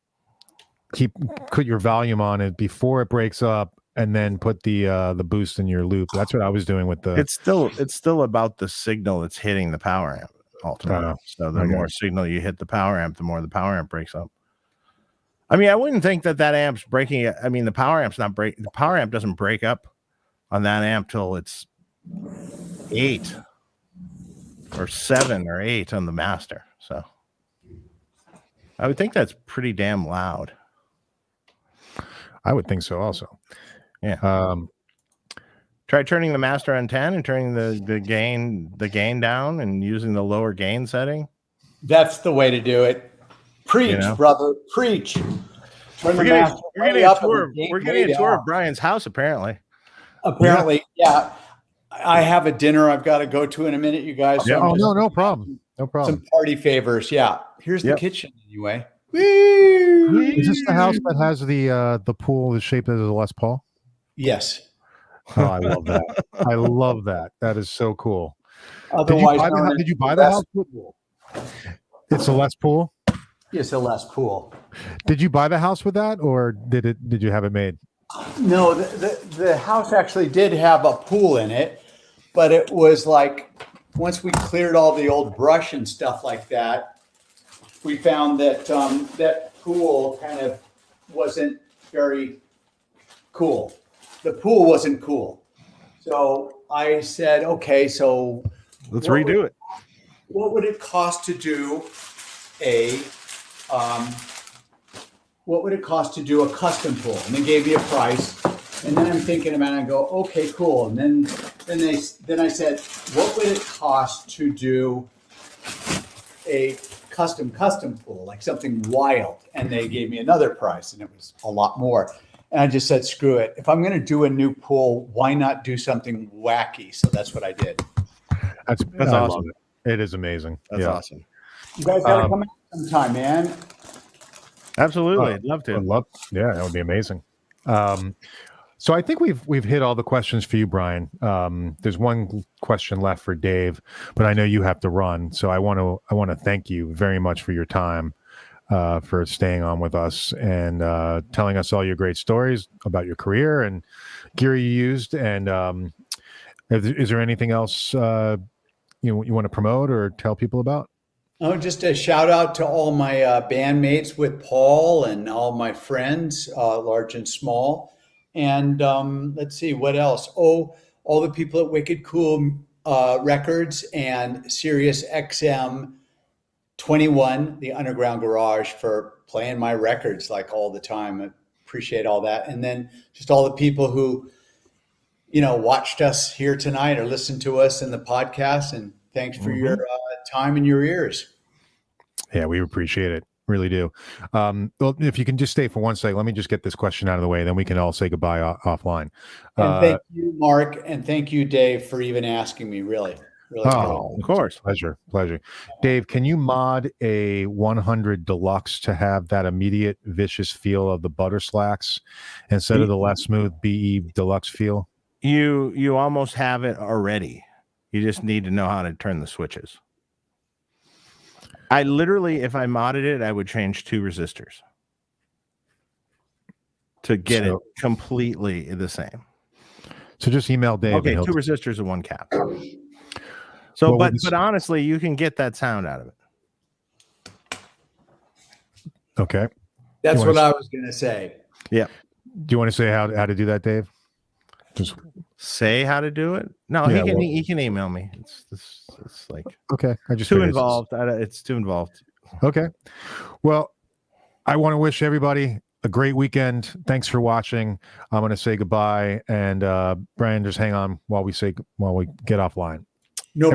put your volume on it before it breaks up, and then put the boost in your loop. That's what I was doing with the. It's still about the signal that's hitting the power amp ultimately. So the more signal you hit the power amp, the more the power amp breaks up. I mean, I wouldn't think that amp's breaking it. I mean, the power amp doesn't break up on that amp till it's 8 or 7 or 8 on the master. So I would think that's pretty damn loud. I would think so also. Yeah. Try turning the master on 10 and turning the gain down and using the lower gain setting. That's the way to do it. Preach, brother. Preach. We're getting a tour of Brian's house, apparently. Yeah. I have a dinner I've got to go to in a minute, you guys. So no problem. No problem. Some party favors. Yeah. Here's the kitchen anyway. Whee! Is this the house that has the pool is shaped as a Les Paul? Yes. Oh, I love that. I love that. That is so cool. Otherwise, did you buy the house? It's a Les Paul? It's a Les Paul. Did you buy the house with that, or did you have it made? No, the house actually did have a pool in it, but it was like once we cleared all the old brush and stuff like that, we found that that pool kind of wasn't very cool. The pool wasn't cool. So I said, okay, so let's redo it. What would it cost to do a custom pool? And they gave me a price. And then I'm thinking about it and go, okay, cool. And then I said, what would it cost to do a custom pool, like something wild? And they gave me another price, and it was a lot more. And I just said, screw it. If I'm going to do a new pool, why not do something wacky? So that's what I did. That's awesome. It is amazing. That's awesome. You guys got to come out sometime, man. Absolutely. I'd love to. Yeah, that would be amazing. So I think we've hit all the questions for you, Brian. There's one question left for Dave, but I know you have to run. So I want to thank you very much for your time, for staying on with us and telling us all your great stories about your career and gear you used. And is there anything else you want to promote or tell people about? Oh, just a shout out to all my bandmates with Paul and all my friends, large and small. And let's see, what else? Oh, all the people at Wicked Cool Records and Sirius XM 21, the Underground Garage, for playing my records like all the time. I appreciate all that. And then just all the people who, watched us here tonight or listened to us in the podcast. And thanks for your time and your ears. Yeah, we appreciate it. Really do. Well, if you can just stay for one second, let me just get this question out of the way. Then we can all say goodbye offline. And thank you, Mark. And thank you, Dave, for even asking me. Really. Of course. Pleasure. Dave, can you mod a 100 Deluxe to have that immediate vicious feel of the butter slacks instead of the less smooth BE Deluxe feel? You almost have it already. You just need to know how to turn the switches. I literally, if I modded it, I would change 2 resistors to get it completely the same. So just email Dave. Okay, 2 resistors and 1 cap. So, but honestly, you can get that sound out of it. Okay. That's what I was going to say. Yeah. Do you want to say how to do that, Dave? Just say how to do it. No, yeah, he can email me. It's like okay. I just too involved. It's too involved. Okay. Well, I want to wish everybody a great weekend. Thanks for watching. I'm going to say goodbye, and Brian, just hang on while we get offline. No.